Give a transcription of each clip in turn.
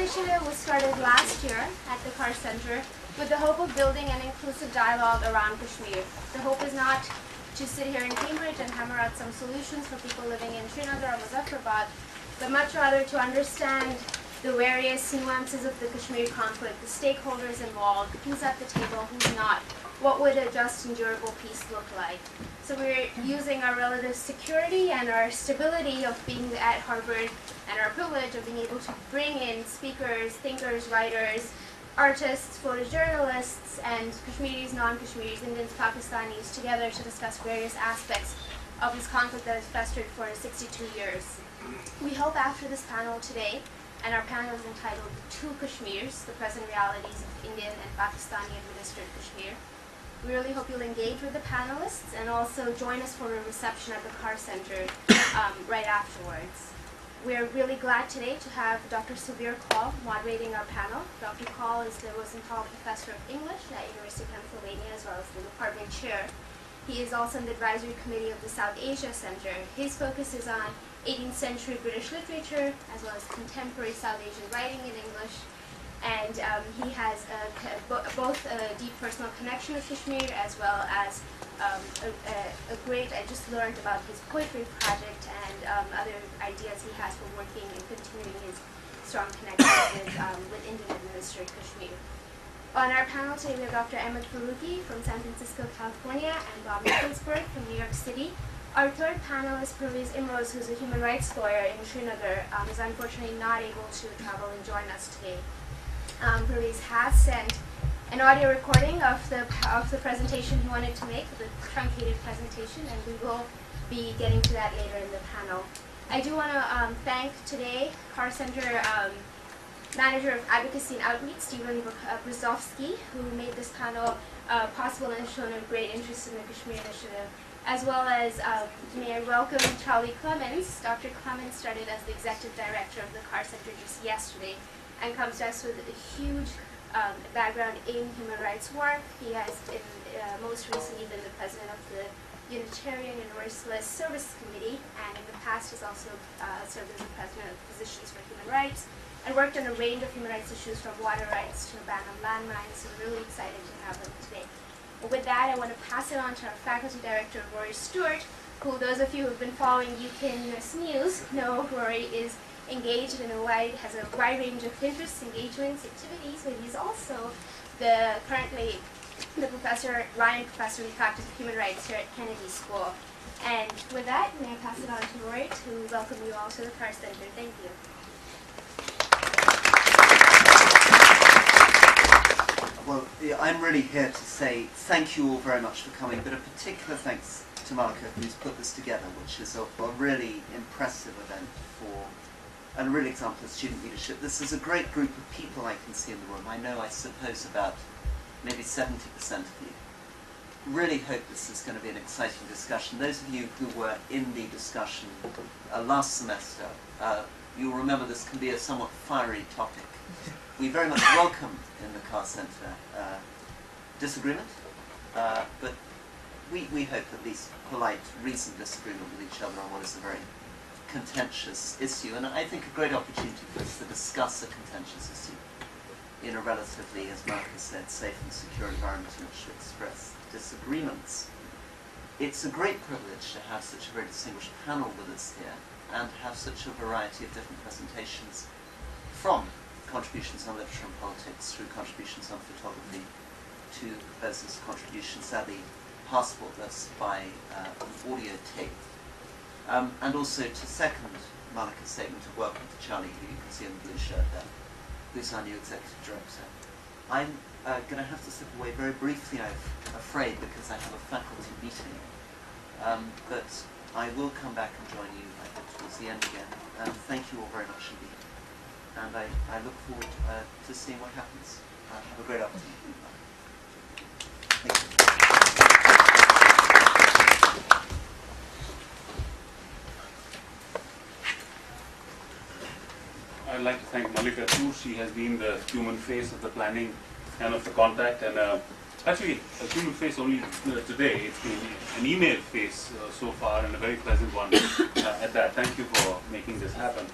initiative was started last year at the Kar Center with the hope of building an inclusive dialogue around Kashmir. The hope is not to sit here in Cambridge and hammer out some solutions for people living in Srinagar or Muzaffarabad, but much rather to understand the various nuances of the Kashmir conflict, the stakeholders involved, who's at the table, who's not, what would a just and durable peace look like. So we're using our relative security and our stability of being at Harvard and our privilege of being able to bring in speakers, thinkers, writers, artists, photojournalists, and Kashmiris, non-Kashmiris, Indians, Pakistanis together to discuss various aspects of this conflict that has festered for 62 years. We hope after this panel today, and our panel is entitled Two Kashmirs, the Present Realities of Indian and Pakistani Administered Kashmir. We really hope you'll engage with the panelists and also join us for a reception at the Kar Center right afterwards. We're really glad today to have Dr. Subir Kaul moderating our panel. Dr. Kaul is the Rosenthal Professor of English at University of Pennsylvania as well as the department chair. He is also on the advisory committee of the South Asia Center. His focus is on 18th century British literature as well as contemporary South Asian writing in English. And he has both a deep personal connection with Kashmir as well as a great, I just learned about his poetry project and other ideas he has for working and continuing his strong connection with Indian Administered Kashmir. On our panel today we have Dr. Ahmed Faruqi from San Francisco, California, and Bob Nickelsburg from New York City. Our third panelist, Pervez Imroz, who's a human rights lawyer in Srinagar, is unfortunately not able to travel and join us today. Pervez has sent an audio recording of the presentation he wanted to make, the truncated presentation, and we will be getting to that later in the panel. I do want to thank today Kar Center Manager of Advocacy and Outreach, Stephen Brzozowski, who made this panel possible and has shown a great interest in the Kashmir Initiative, as well as may I welcome Charlie Clemens. Dr. Clemens started as the Executive Director of the Kar Center just yesterday and comes to us with a huge background in human rights work. He has most recently been the president of the Unitarian Universalist Service Committee, and in the past has also served as the president of Physicians for Human Rights, and worked on a range of human rights issues from water rights to a ban on landmines, so we're really excited to have him today. But with that, I want to pass it on to our faculty director, Rory Stewart, who those of you who have been following UK News know Rory is engaged in has a wide range of interests, engagements, activities, but he's also currently the Ryan Professor in Practice of Human Rights here at Kennedy School. And with that, may I pass it on to Rory to welcome you all to the Kar Center. Thank you. Well, I'm really here to say thank you all very much for coming, but a particular thanks to Malika, who's put this together, which is a really impressive event and a real example of student leadership. This is a great group of people I can see in the room. I know, I suppose, about maybe 70% of you. Really hope this is going to be an exciting discussion. Those of you who were in the discussion last semester, you'll remember this can be a somewhat fiery topic. We very much welcome in the Kar Center disagreement, but we hope at least polite, reasoned disagreement with each other on what is a very contentious issue, and I think a great opportunity for us to discuss a contentious issue in a relatively, as Marcus said, safe and secure environment in which to express disagreements. It's a great privilege to have such a very distinguished panel with us here and have such a variety of different presentations, from contributions on literature and politics through contributions on photography to Bez's contribution, sadly passportless, by an audio tape. And also to second Malika's statement of welcome to Charlie, who you can see in the blue shirt there, who's our new executive director. I'm going to have to step away very briefly, I'm afraid, because I have a faculty meeting. But I will come back and join you, I hope, towards the end again. Thank you all very much indeed. And I look forward to seeing what happens. Have a great afternoon. Thank you. I'd like to thank Malika too. She has been the human face of the planning and of the contact, and actually a human face only today. It's been an email face so far, and a very pleasant one at that. Thank you for making this happen.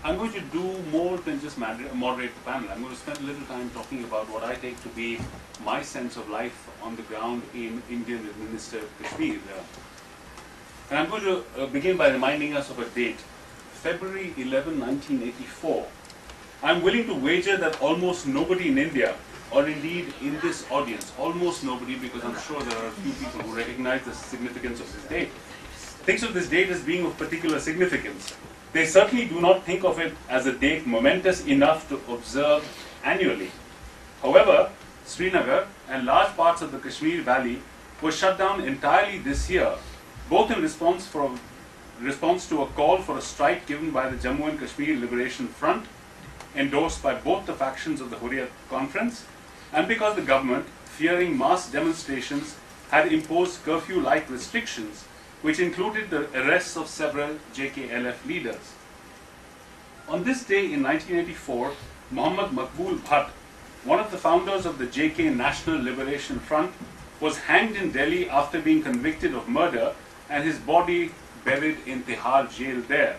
I'm going to do more than just moderate the panel. I'm going to spend a little time talking about what I take to be my sense of life on the ground in Indian administered Kashmir. And I'm going to begin by reminding us of a date, February 11, 1984. I'm willing to wager that almost nobody in India, or indeed in this audience, almost nobody, because I'm sure there are a few people who recognize the significance of this date, thinks of this date as being of particular significance. They certainly do not think of it as a date momentous enough to observe annually. However, Srinagar and large parts of the Kashmir Valley were shut down entirely this year, both in response to a call for a strike given by the Jammu and Kashmir Liberation Front, endorsed by both the factions of the Hurriyat Conference, and because the government, fearing mass demonstrations, had imposed curfew-like restrictions, which included the arrests of several JKLF leaders. On this day in 1984, Muhammad Maqbool Bhatt, one of the founders of the JK National Liberation Front, was hanged in Delhi after being convicted of murder and his body buried in Tihar jail there.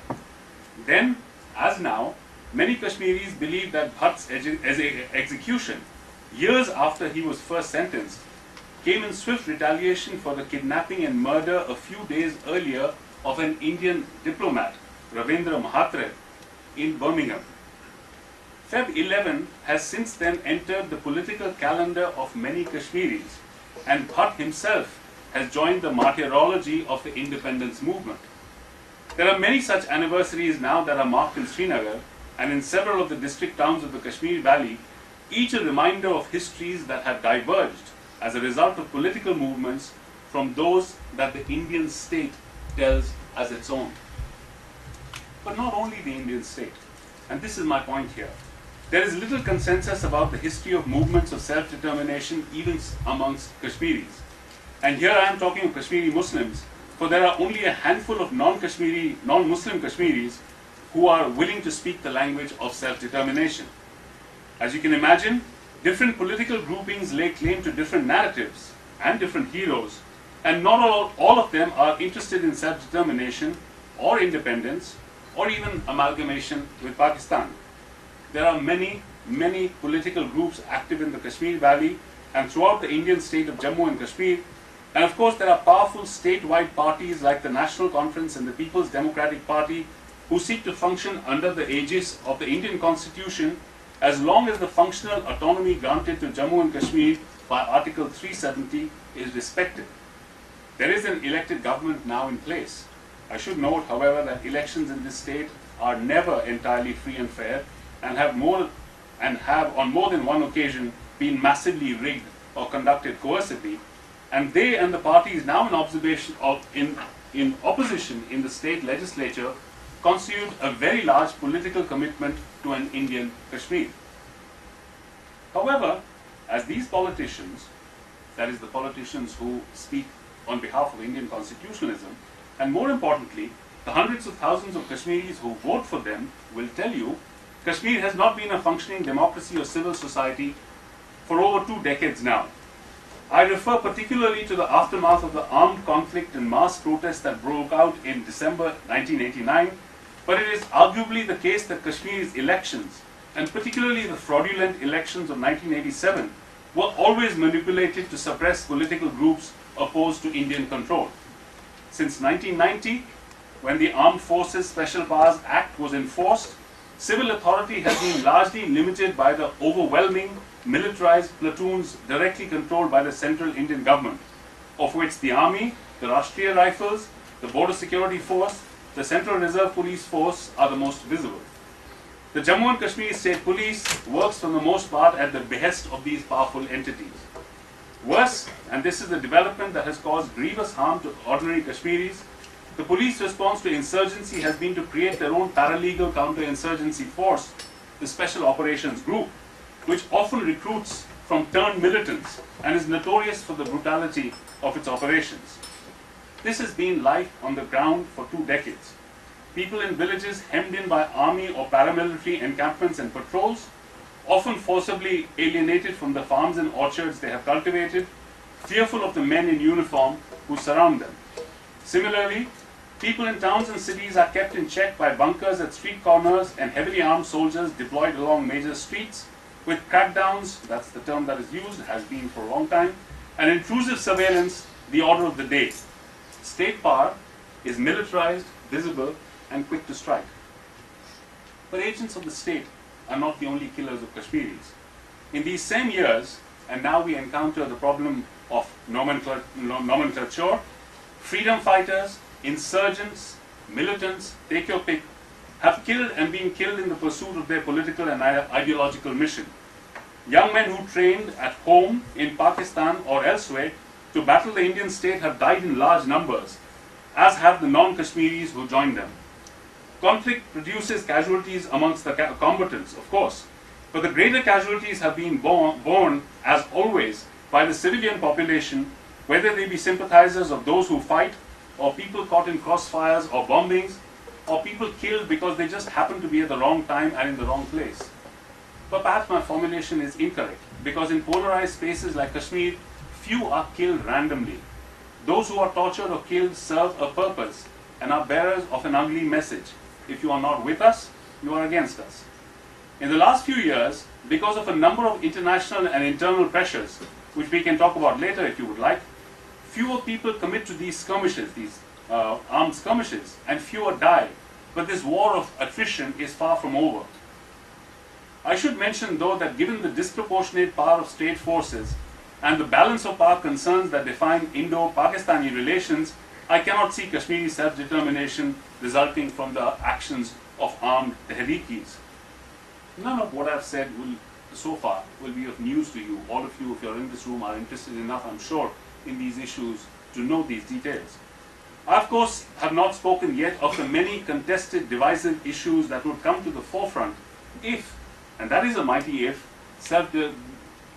Then, as now, many Kashmiris believe that Bhatt's execution, years after he was first sentenced, came in swift retaliation for the kidnapping and murder a few days earlier of an Indian diplomat, Ravindra Mahatre, in Birmingham. Feb 11 has since then entered the political calendar of many Kashmiris, and Bhatt himself has joined the martyrology of the independence movement. There are many such anniversaries now that are marked in Srinagar and in several of the district towns of the Kashmir Valley, each a reminder of histories that have diverged as a result of political movements from those that the Indian state tells as its own. But not only the Indian state, and this is my point here. There is little consensus about the history of movements of self-determination even amongst Kashmiris. And here I am talking of Kashmiri Muslims, for there are only a handful of non-Muslim Kashmiris who are willing to speak the language of self-determination. As you can imagine, different political groupings lay claim to different narratives and different heroes, and not all of them are interested in self-determination or independence or even amalgamation with Pakistan. There are many political groups active in the Kashmir Valley and throughout the Indian state of Jammu and Kashmir, and of course there are powerful statewide parties like the National Conference and the People's Democratic Party who seek to function under the aegis of the Indian Constitution as long as the functional autonomy granted to Jammu and Kashmir by Article 370 is respected. There is an elected government now in place. I should note, however, that elections in this state are never entirely free and fair and have on more than one occasion been massively rigged or conducted coercively, and they and the parties now in opposition in the state legislature constitute a very large political commitment to an Indian Kashmir. However, as these politicians, that is the politicians who speak on behalf of Indian constitutionalism, and more importantly, the hundreds of thousands of Kashmiris who vote for them will tell you, Kashmir has not been a functioning democracy or civil society for over 2 decades now. I refer particularly to the aftermath of the armed conflict and mass protests that broke out in December 1989, but it is arguably the case that Kashmir's elections, and particularly the fraudulent elections of 1987, were always manipulated to suppress political groups opposed to Indian control. Since 1990, when the Armed Forces Special Powers Act was enforced, civil authority has been largely limited by the overwhelming militarized platoons directly controlled by the central Indian government, of which the Army, the Rashtriya Rifles, the Border Security Force, the Central Reserve Police Force are the most visible. The Jammu and Kashmir State Police works for the most part at the behest of these powerful entities. Worse, and this is a development that has caused grievous harm to ordinary Kashmiris, the police response to insurgency has been to create their own paralegal counter-insurgency force, the Special Operations Group, which often recruits from turned militants and is notorious for the brutality of its operations. This has been life on the ground for 2 decades. People in villages hemmed in by army or paramilitary encampments and patrols, often forcibly alienated from the farms and orchards they have cultivated, fearful of the men in uniform who surround them. Similarly, People in towns and cities are kept in check by bunkers at street corners and heavily armed soldiers deployed along major streets, with crackdowns, that's the term that is used, has been for a long time, and intrusive surveillance, the order of the day. State power is militarized, visible, and quick to strike. But agents of the state are not the only killers of Kashmiris. In these same years, and now we encounter the problem of nomenclature, freedom fighters, insurgents, militants, take your pick, have killed and been killed in the pursuit of their political and ideological mission. Young men who trained at home, in Pakistan or elsewhere to battle the Indian state have died in large numbers, as have the non-Kashmiris who joined them. Conflict produces casualties amongst the combatants, of course, but the greater casualties have been borne, as always, by the civilian population, whether they be sympathizers of those who fight, or people caught in crossfires or bombings, or people killed because they just happened to be at the wrong time and in the wrong place. But perhaps my formulation is incorrect, because in polarized spaces like Kashmir, few are killed randomly. Those who are tortured or killed serve a purpose and are bearers of an ugly message. If you are not with us, you are against us. In the last few years, because of a number of international and internal pressures, which we can talk about later if you would like, fewer people commit to these skirmishes, these armed skirmishes, and fewer die. But this war of attrition is far from over. I should mention, though, that given the disproportionate power of state forces and the balance of power concerns that define Indo-Pakistani relations, I cannot see Kashmiri self-determination resulting from the actions of armed Tehreekis. None of what I've said so far will be of news to you. All of you, if you're in this room, are interested enough, I'm sure, in these issues to know these details. I, of course, have not spoken yet of the many contested, divisive issues that would come to the forefront if, and that is a mighty if,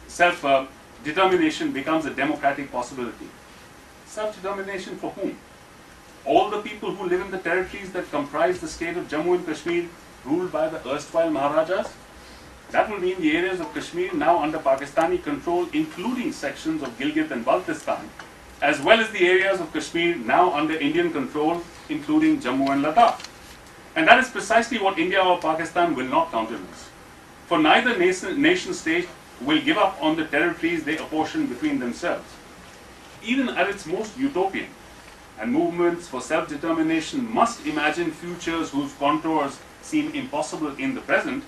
self-determination becomes a democratic possibility. Self-determination for whom? All the people who live in the territories that comprise the state of Jammu and Kashmir, ruled by the erstwhile Maharajas? That will mean the areas of Kashmir now under Pakistani control, including sections of Gilgit and Baltistan, as well as the areas of Kashmir now under Indian control, including Jammu and Ladakh. And that is precisely what India or Pakistan will not countenance. For neither nation state will give up on the territories they apportion between themselves. Even at its most utopian, and movements for self-determination must imagine futures whose contours seem impossible in the present,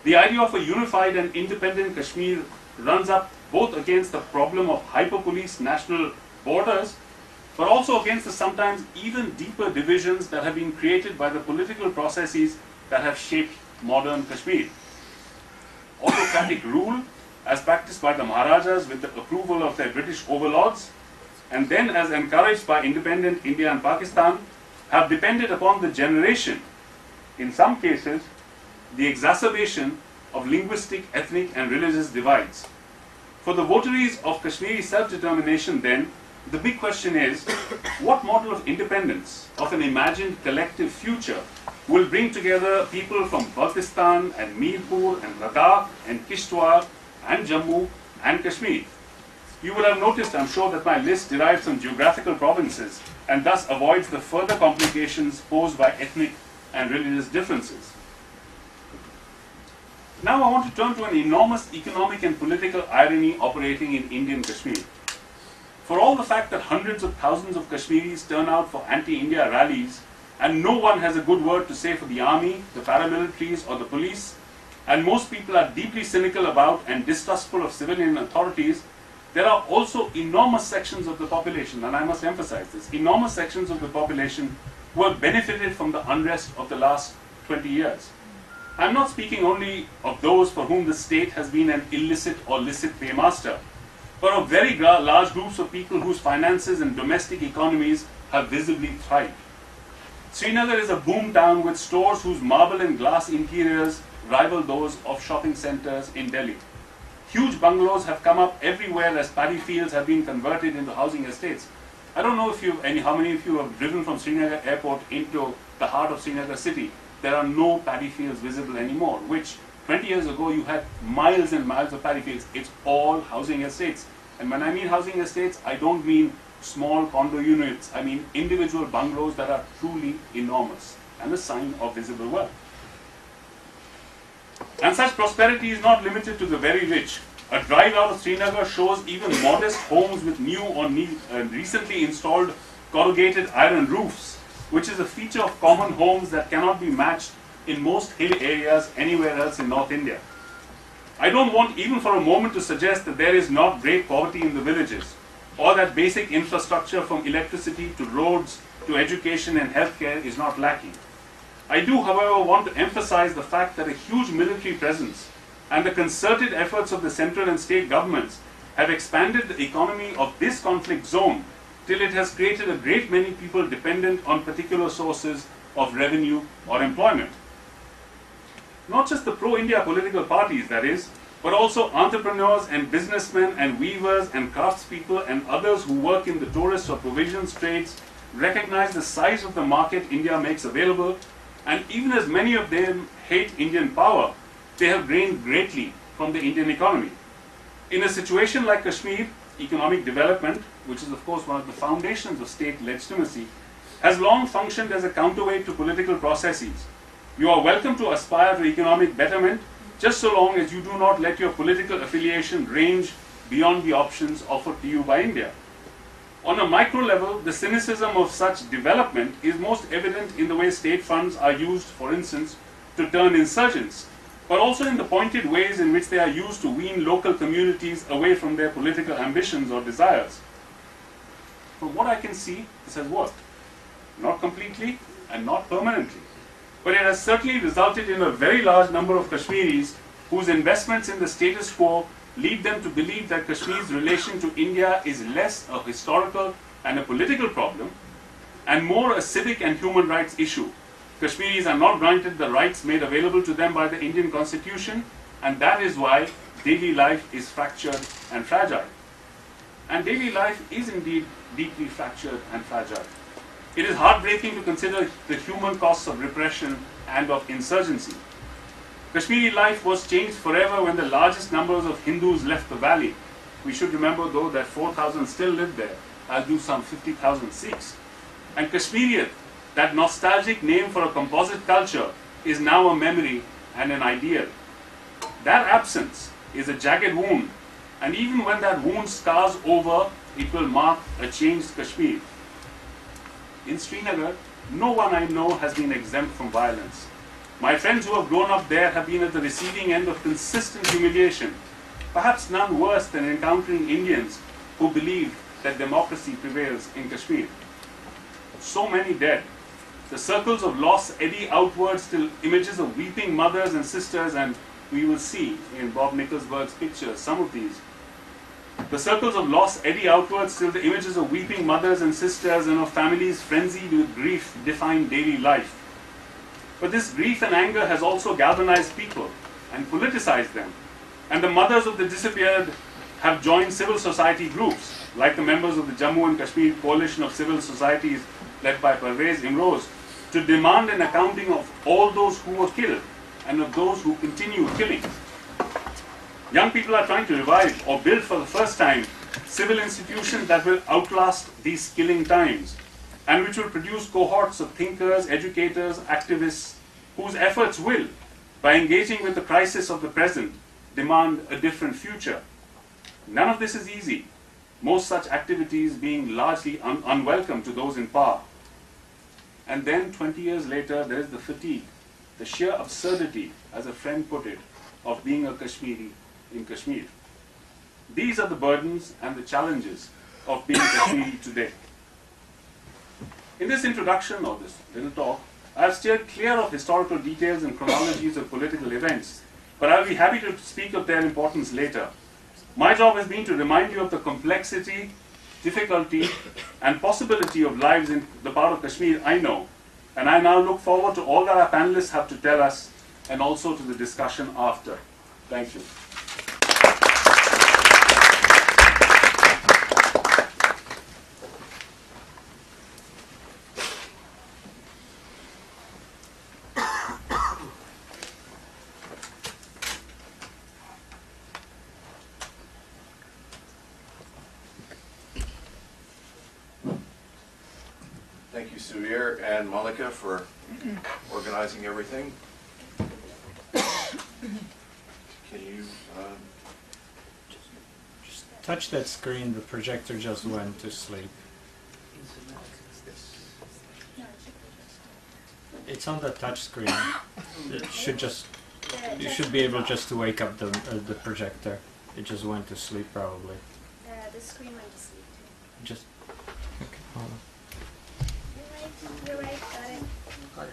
the idea of a unified and independent Kashmir runs up both against the problem of hyper-policed national borders, but also against the sometimes even deeper divisions that have been created by the political processes that have shaped modern Kashmir. Autocratic rule, as practiced by the Maharajas with the approval of their British overlords, and then as encouraged by independent India and Pakistan, have depended upon the generation, in some cases, the exacerbation of linguistic, ethnic and religious divides. For the votaries of Kashmiri self-determination then, the big question is, what model of independence, of an imagined collective future, will bring together people from Baltistan and Mirpur and Ladakh and Kishtwar and Jammu and Kashmir? You will have noticed, I'm sure, that my list derives from geographical provinces and thus avoids the further complications posed by ethnic and religious differences. Now I want to turn to an enormous economic and political irony operating in Indian Kashmir. For all the fact that hundreds of thousands of Kashmiris turn out for anti-India rallies and no one has a good word to say for the army, the paramilitaries or the police, and most people are deeply cynical about and distrustful of civilian authorities, there are also enormous sections of the population, and I must emphasize this, enormous sections of the population who have benefited from the unrest of the last 20 years. I'm not speaking only of those for whom the state has been an illicit or licit paymaster, but of very large groups of people whose finances and domestic economies have visibly thrived. Srinagar is a boom town with stores whose marble and glass interiors rival those of shopping centers in Delhi. Huge bungalows have come up everywhere as paddy fields have been converted into housing estates. I don't know if how many of you have driven from Srinagar airport into the heart of Srinagar city. There are no paddy fields visible anymore, which 20 years ago you had miles and miles of paddy fields. It's all housing estates. And when I mean housing estates, I don't mean small condo units, I mean individual bungalows that are truly enormous and a sign of visible wealth. And such prosperity is not limited to the very rich. A drive out of Srinagar shows even modest homes with new or recently installed corrugated iron roofs, which is a feature of common homes that cannot be matched in most hill areas anywhere else in North India. I don't want even for a moment to suggest that there is not great poverty in the villages, or that basic infrastructure from electricity to roads to education and healthcare is not lacking. I do, however, want to emphasize the fact that a huge military presence and the concerted efforts of the central and state governments have expanded the economy of this conflict zone till it has created a great many people dependent on particular sources of revenue or employment. Not just the pro-India political parties, that is, but also entrepreneurs and businessmen and weavers and craftspeople and others who work in the tourist or provisions trades recognize the size of the market India makes available, and even as many of them hate Indian power, they have gained greatly from the Indian economy. In a situation like Kashmir, economic development, which is of course one of the foundations of state legitimacy, has long functioned as a counterweight to political processes. You are welcome to aspire to economic betterment, just so long as you do not let your political affiliation range beyond the options offered to you by India. On a micro level, the cynicism of such development is most evident in the way state funds are used, for instance, to turn insurgents, but also in the pointed ways in which they are used to wean local communities away from their political ambitions or desires. From what I can see, this has worked. Not completely and not permanently, but it has certainly resulted in a very large number of Kashmiris whose investments in the status quo lead them to believe that Kashmir's relation to India is less a historical and a political problem and more a civic and human rights issue. Kashmiris are not granted the rights made available to them by the Indian Constitution, and that is why daily life is fractured and fragile. And daily life is indeed deeply fractured and fragile. It is heartbreaking to consider the human costs of repression and of insurgency. Kashmiri life was changed forever when the largest numbers of Hindus left the valley. We should remember, though, that 4,000 still live there, as do some 50,000 Sikhs. And Kashmiriyat, that nostalgic name for a composite culture, is now a memory and an ideal. That absence is a jagged wound, and even when that wound scars over, it will mark a changed Kashmir. In Srinagar, no one I know has been exempt from violence. My friends who have grown up there have been at the receiving end of consistent humiliation, perhaps none worse than encountering Indians who believe that democracy prevails in Kashmir. So many dead. The circles of loss eddy outwards till images of weeping mothers and sisters, and we will see in Bob Nicholsberg's pictures some of these. The circles of loss eddy outwards till the images of weeping mothers and sisters and of families frenzied with grief define daily life. But this grief and anger has also galvanized people and politicized them. And the mothers of the disappeared have joined civil society groups, like the members of the Jammu and Kashmir Coalition of Civil Societies led by Parvez Imroz, to demand an accounting of all those who were killed and of those who continue killing. Young people are trying to revive or build for the first time civil institutions that will outlast these killing times, and which will produce cohorts of thinkers, educators, activists, whose efforts will, by engaging with the crisis of the present, demand a different future. None of this is easy, most such activities being largely unwelcome to those in power. And then 20 years later, there is the fatigue, the sheer absurdity, as a friend put it, of being a Kashmiri in Kashmir. These are the burdens and the challenges of being Kashmiri today. In this introduction, or this little talk, I have steered clear of historical details and chronologies of political events, but I will be happy to speak of their importance later. My job has been to remind you of the complexity, difficulty, and possibility of lives in the part of Kashmir I know, and I now look forward to all that our panelists have to tell us, and also to the discussion after. Thank you. Suir and Malika for organizing everything. Can you touch that screen? The projector just went to sleep. It's on the touch screen. It should just, you should be able just to wake up the projector. It just went to sleep probably. The screen went to sleep too. Just, okay, hold on. You're right, got it.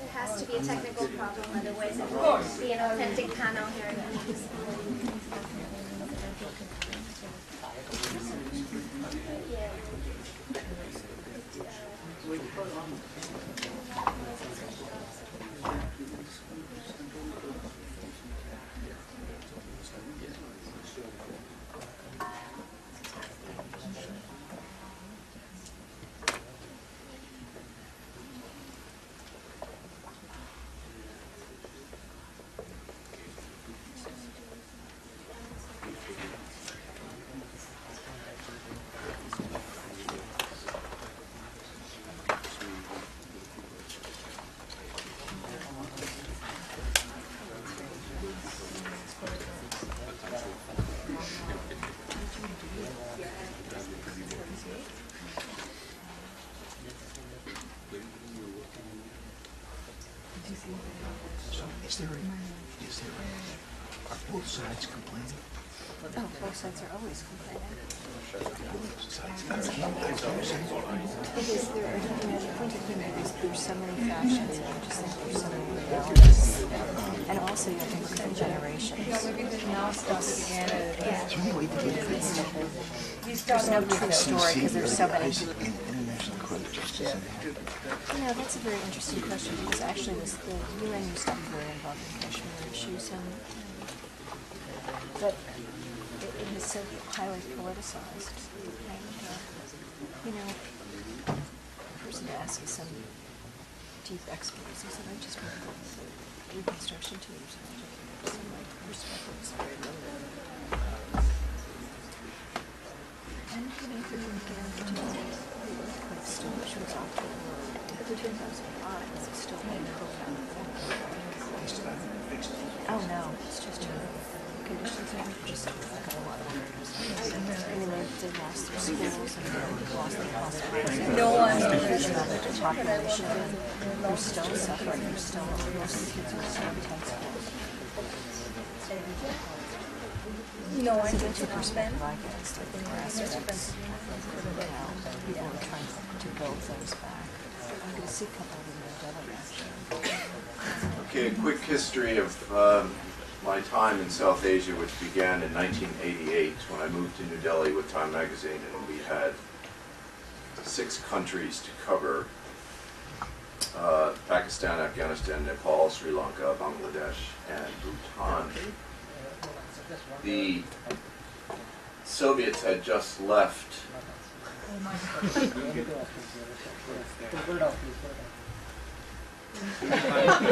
It has to be a technical problem, otherwise it won't be an authentic panel here. Are both sides complaining? Oh, both sides are always complaining. Because there are, I think the thing is there's so many factions, and I just think there's so many realities. And also you have to look at generations. There's no true story because there's so many. You know, that's a very interesting question because actually the UN used to be very involved in Kashmir issues, but it is so highly politicized. And, you know, the person asked me some deep experts, he said, I just want the reconstruction teams. So my perspective is very limited. And, you know, if you're going to get into the earthquake still, which was after 2005, it's still very profound. Oh no, it's just terrible. Conditions are just like a lot of areas. I mean, they lost their schools and they lost their hospitals. No one. There's another population who's still suffering. Most of the kids are still attend schools. No one gets to perspective. I guess like the grassroots. People are trying to build things back. I'm going to see a couple of them in Delhi actually. Okay, a quick history of my time in South Asia, which began in 1988 when I moved to New Delhi with Time Magazine, and we had 6 countries to cover: Pakistan, Afghanistan, Nepal, Sri Lanka, Bangladesh, and Bhutan. The Soviets had just left.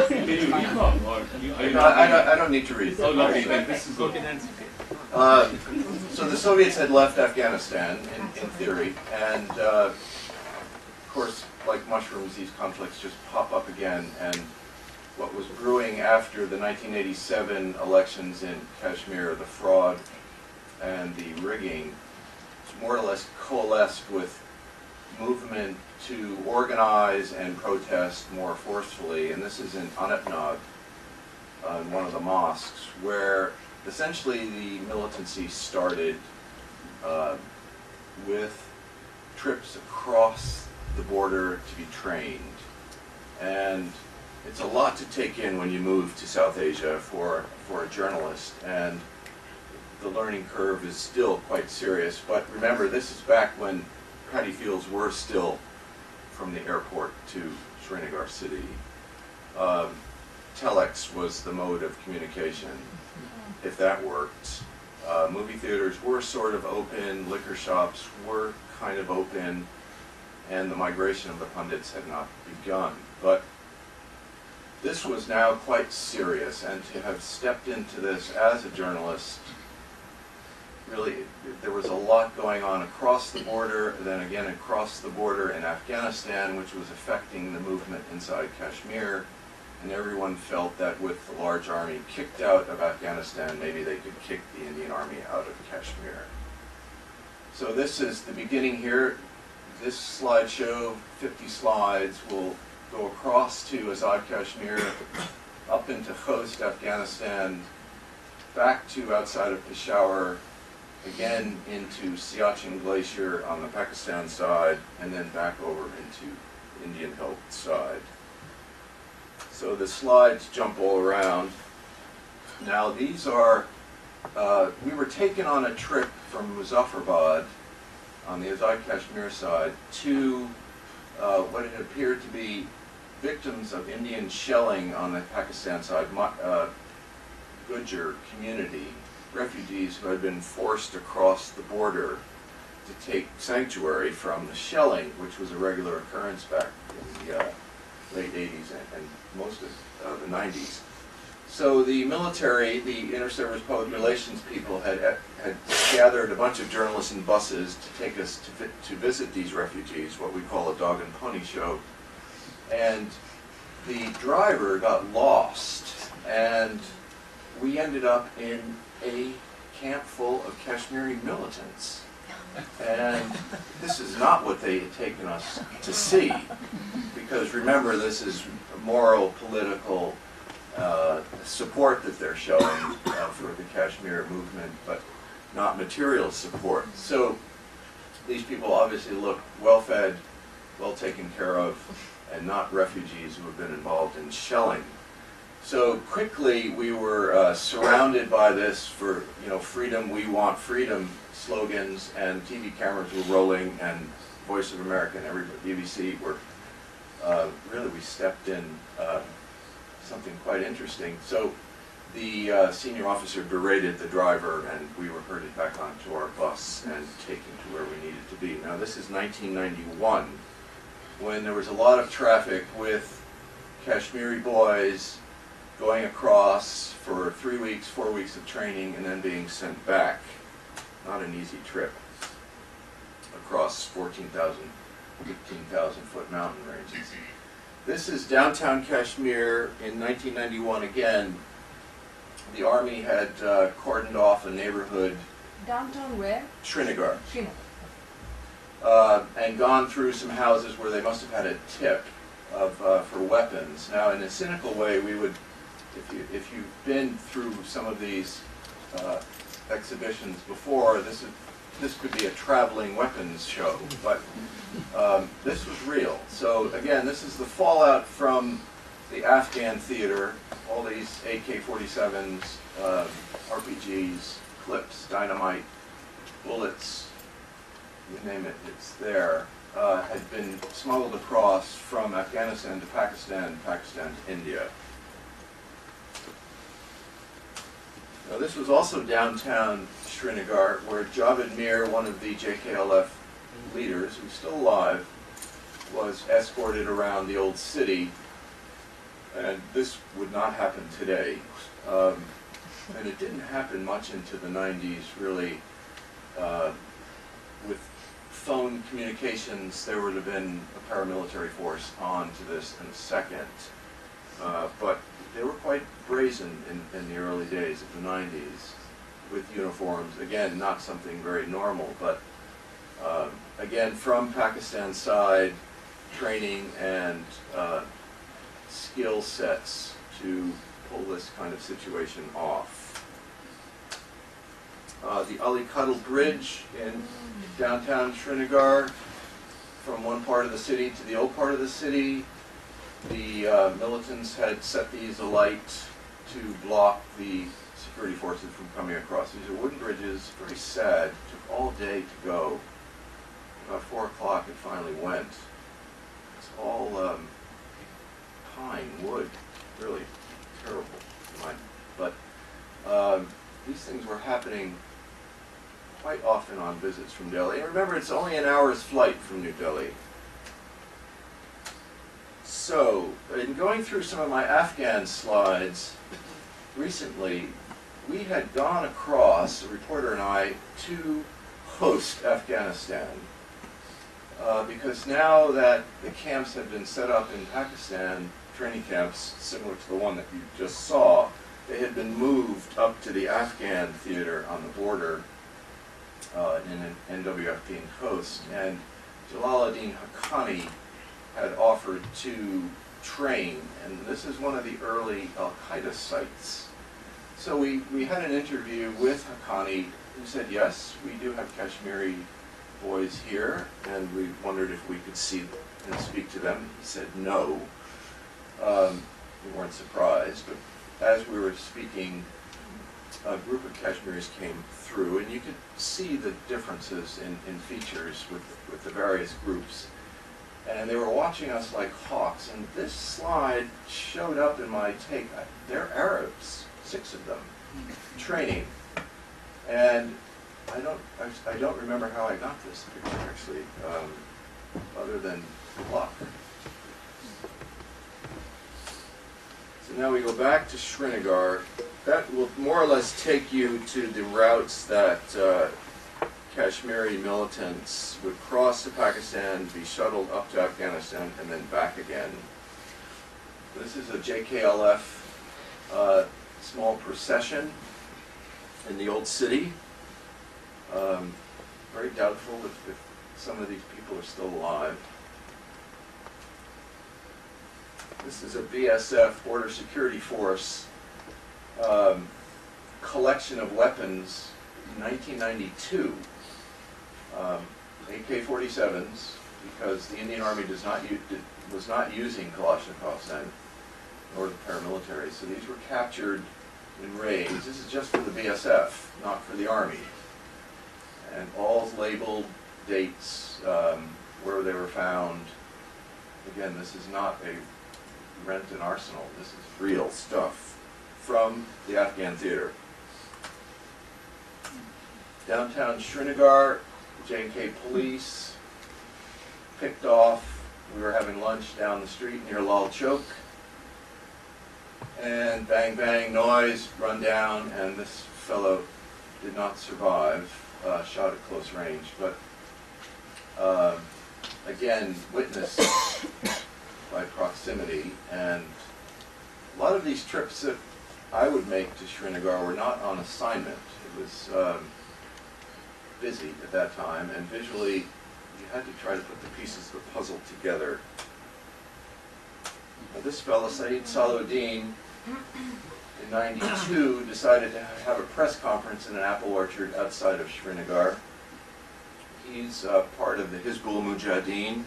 Can you read off, or are you No, not reading? I don't need to read. Oh, lovely. Then this is good. So the Soviets had left Afghanistan in theory, and of course, like mushrooms, these conflicts just pop up again. And what was brewing after the 1987 elections in Kashmir, the fraud and the rigging, more or less coalesced with movement to organize and protest more forcefully. And this is in Anantnag, in one of the mosques, where essentially the militancy started with trips across the border to be trained. And it's a lot to take in when you move to South Asia for a journalist, and the learning curve is still quite serious. But remember, this is back when paddy fields were still from the airport to Srinagar city. Telex was the mode of communication, if that worked. Movie theaters were sort of open, liquor shops were kind of open, and the migration of the pundits had not begun. But this was now quite serious, and to have stepped into this as a journalist, really, there was a lot going on across the border, then again across the border in Afghanistan, which was affecting the movement inside Kashmir, and everyone felt that with the large army kicked out of Afghanistan, maybe they could kick the Indian Army out of Kashmir. So this is the beginning here. This slideshow, 50 slides, will go across to Azad Kashmir, up into Khost, Afghanistan, back to outside of Peshawar, again into Siachen Glacier on the Pakistan side, and then back over into Indian-held side. So the slides jump all around. Now these are, we were taken on a trip from Muzaffarabad on the Azad Kashmir side to what it appeared to be victims of Indian shelling on the Pakistan side, Gujar community, refugees who had been forced across the border to take sanctuary from the shelling, which was a regular occurrence back in the late 80s and most of the 90s. So the military, the inter-service public relations people had gathered a bunch of journalists in buses to take us to visit these refugees, what we call a dog and pony show. And the driver got lost, and we ended up in a camp full of Kashmiri militants. And this is not what they had taken us to see, because remember, this is moral, political support that they're showing for the Kashmir movement, but not material support. So these people obviously look well-fed, well taken care of, and not refugees who have been involved in shelling. So quickly we were surrounded by this for, freedom, we want freedom slogans, and TV cameras were rolling, and Voice of America and everybody, BBC were, really we stepped in something quite interesting. So the senior officer berated the driver, and we were herded back onto our bus and taken to where we needed to be. Now this is 1991, when there was a lot of traffic with Kashmiri boys going across for 3 weeks, 4 weeks of training, and then being sent back. Not an easy trip across 14,000, 15,000 foot mountain ranges. This is downtown Kashmir in 1991 again. The army had cordoned off a neighborhood. Downtown where? Srinagar. Srinagar. And gone through some houses where they must have had a tip of for weapons. Now, in a cynical way, we would, if you've been through some of these exhibitions before, this could be a traveling weapons show, but this was real. So again, this is the fallout from the Afghan theater, all these AK-47s, RPGs, clips, dynamite, bullets, you name it, it's there, had been smuggled across from Afghanistan to Pakistan, Pakistan to India. Now this was also downtown Srinagar, where Javed Mir, one of the JKLF leaders, who's still alive, was escorted around the old city. And this would not happen today. And it didn't happen much into the 90s, really. With phone communications, there would have been a paramilitary force on to this in a second. But they were quite brazen in the early days of the 90s with uniforms. Again, not something very normal, but again, from Pakistan's side, training and skill sets to pull this kind of situation off. The Ali Cuddle Bridge in downtown Srinagar, from one part of the city to the old part of the city, the militants had set these alight to block the security forces from coming across. These are wooden bridges, very sad, took all day to go. About 4 o'clock it finally went. It's all pine, wood, really terrible. But these things were happening quite often on visits from Delhi. And remember, it's only an hour's flight from New Delhi. So, in going through some of my Afghan slides recently, we had gone across, a reporter and I, to host Afghanistan. Because now that the camps have been set up in Pakistan, training camps similar to the one that you just saw, they had been moved up to the Afghan theater on the border in an NWF-themed host, and Jalaluddin Haqqani had offered to train, and this is one of the early Al-Qaeda sites. So we had an interview with Haqqani, who said, yes, we do have Kashmiri boys here, and we wondered if we could see and speak to them. He said no. We weren't surprised, but as we were speaking, a group of Kashmiris came through, and you could see the differences in features with the various groups. And they were watching us like hawks, and this slide showed up in my take. They're Arabs, 6 of them, training. And I don't remember how I got this picture, actually, other than luck. So now we go back to Srinagar. That will more or less take you to the routes that Kashmiri militants would cross to Pakistan, be shuttled up to Afghanistan, and then back again. This is a JKLF small procession in the old city. Very doubtful if some of these people are still alive. This is a BSF, Border Security Force, collection of weapons in 1992. AK-47s, because the Indian Army was not using Kalashnikovs then, nor the paramilitary. So these were captured in raids. This is just for the BSF, not for the Army. And all's labeled, dates, where they were found. Again, this is not a rent-an arsenal. This is real stuff from the Afghan theater. Downtown Srinagar, J&K police picked off. We were having lunch down the street near Lal Chowk, and bang bang noise, run down, and this fellow did not survive, shot at close range, but again witnessed by proximity. And a lot of these trips that I would make to Srinagar were not on assignment. It was busy at that time, and visually you had to try to put the pieces of the puzzle together. Now this fellow, Saeed Salahuddin, in '92 decided to have a press conference in an apple orchard outside of Srinagar. He's part of the Hizbul Mujahideen,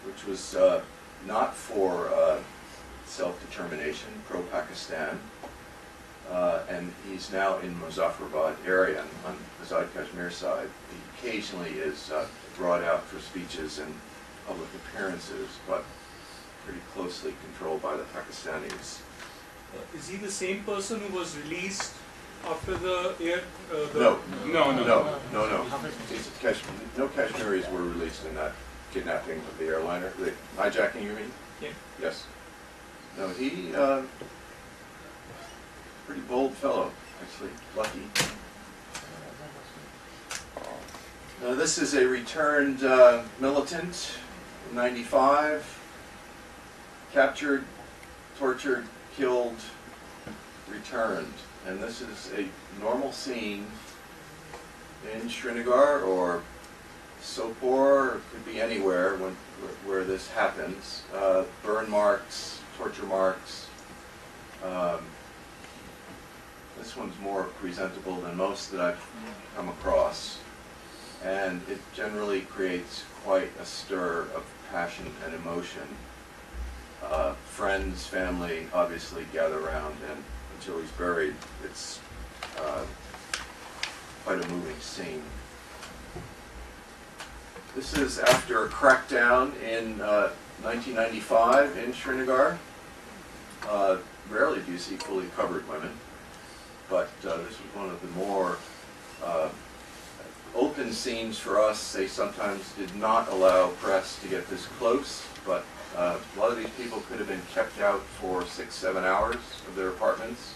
which was not for self-determination, pro-Pakistan, and he's now in Muzaffarabad area on the Azad Kashmir side. He occasionally is brought out for speeches and public appearances, but pretty closely controlled by the Pakistanis. Is he the same person who was released after the air? No. No. No Kashmiris were released in that kidnapping of the airliner. The hijacking, you mean? Yeah. Yes. No, he, pretty bold fellow, actually, lucky. This is a returned militant, 95, captured, tortured, killed, returned. And this is a normal scene in Srinagar or Sopore, could be anywhere where this happens. Burn marks, torture marks. This one's more presentable than most that I've come across. And it generally creates quite a stir of passion and emotion. Friends, family obviously gather around, and until he's buried, it's quite a moving scene. This is after a crackdown in 1995 in Srinagar. Rarely do you see fully covered women, but this was one of the more open scenes for us. They sometimes did not allow press to get this close, but a lot of these people could have been kept out for 6-7 hours of their apartments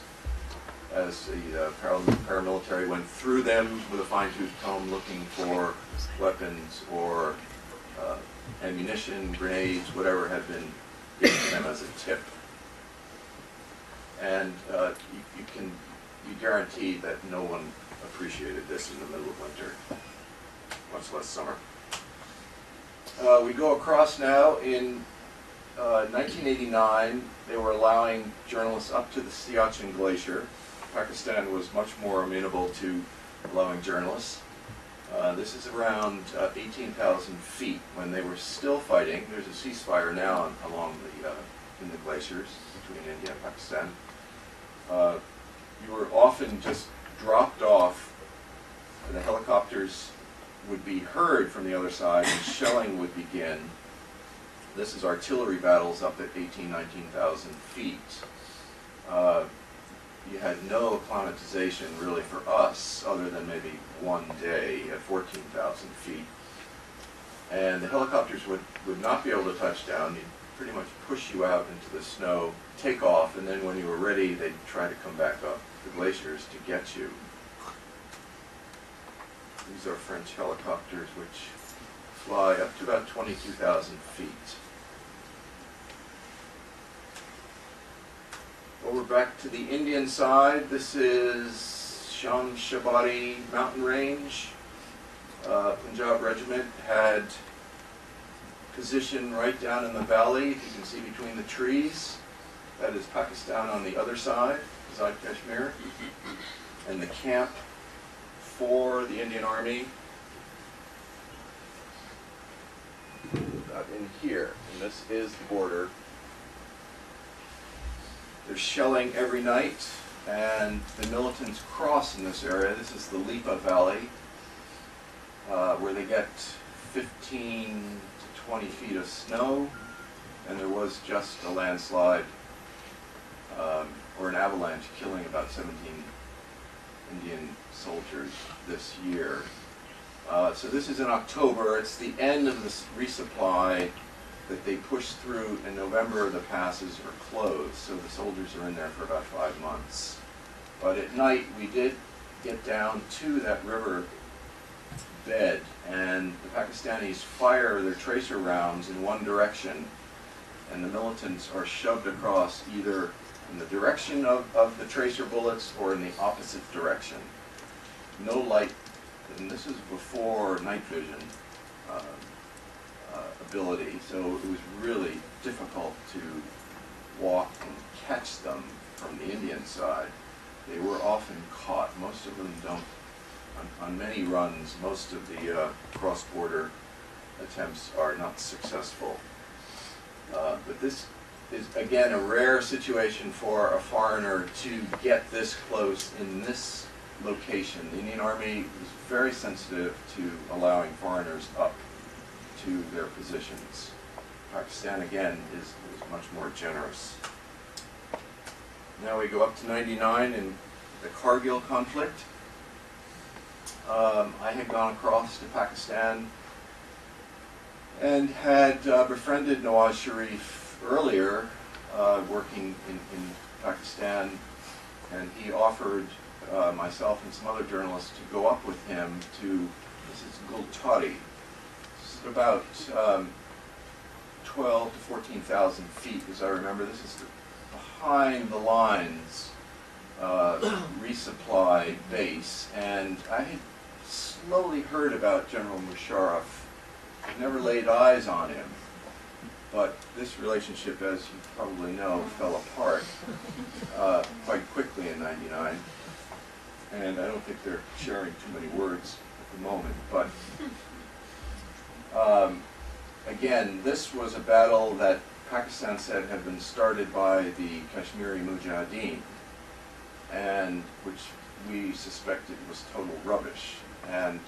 as the paramilitary went through them with a fine-tooth comb looking for weapons or ammunition, grenades, whatever had been given to them as a tip. And you guarantee that no one appreciated this in the middle of winter, much less summer. We go across now. In 1989, they were allowing journalists up to the Siachen Glacier. Pakistan was much more amenable to allowing journalists. This is around 18,000 feet when they were still fighting. There's a ceasefire now along in the glaciers between India and Pakistan. You were often just dropped off. The helicopters would be heard from the other side and shelling would begin. This is artillery battles up at 19,000 feet. You had no acclimatization really for us other than maybe one day at 14,000 feet. And the helicopters would not be able to touch down. They'd pretty much push you out into the snow, take off, and then when you were ready, they'd try to come back up the glaciers to get you. These are French helicopters which fly up to about 22,000 feet. Over back to the Indian side, this is Shamshabadi mountain range. Punjab regiment had position right down in the valley, if you can see between the trees. That is Pakistan on the other side, Azad Kashmir. And the camp for the Indian Army in here, and this is the border. There's shelling every night, and the militants cross in this area. This is the Lipa Valley, where they get 15 to 20 feet of snow, and there was just a landslide or an avalanche killing about 17 Indian soldiers this year. So this is in October. It's the end of this resupply that they push through. In November, the passes are closed, so the soldiers are in there for about 5 months. But at night, we did get down to that river bed, and the Pakistanis fire their tracer rounds in one direction, and the militants are shoved across either in the direction of the tracer bullets or in the opposite direction. No light, and this is before night vision ability, so it was really difficult to walk and catch them from the Indian side. They were often caught. Most of them don't. On many runs, most of the cross-border attempts are not successful. But this is again a rare situation for a foreigner to get this close in this location. The Indian Army is very sensitive to allowing foreigners up to their positions. Pakistan again is much more generous. Now we go up to 99 in the Kargil conflict. I had gone across to Pakistan and had befriended Nawaz Sharif earlier, working in Pakistan, and he offered myself and some other journalists to go up with him to, this is Gultari. This is about 12 to 14,000 feet, as I remember. This is behind the lines resupply base, and I had slowly heard about General Musharraf. I never laid eyes on him, but this relationship, as you probably know, fell apart quite quickly in '99, and I don't think they're sharing too many words at the moment, but again, this was a battle that Pakistan said had been started by the Kashmiri Mujahideen, and which we suspected was total rubbish. And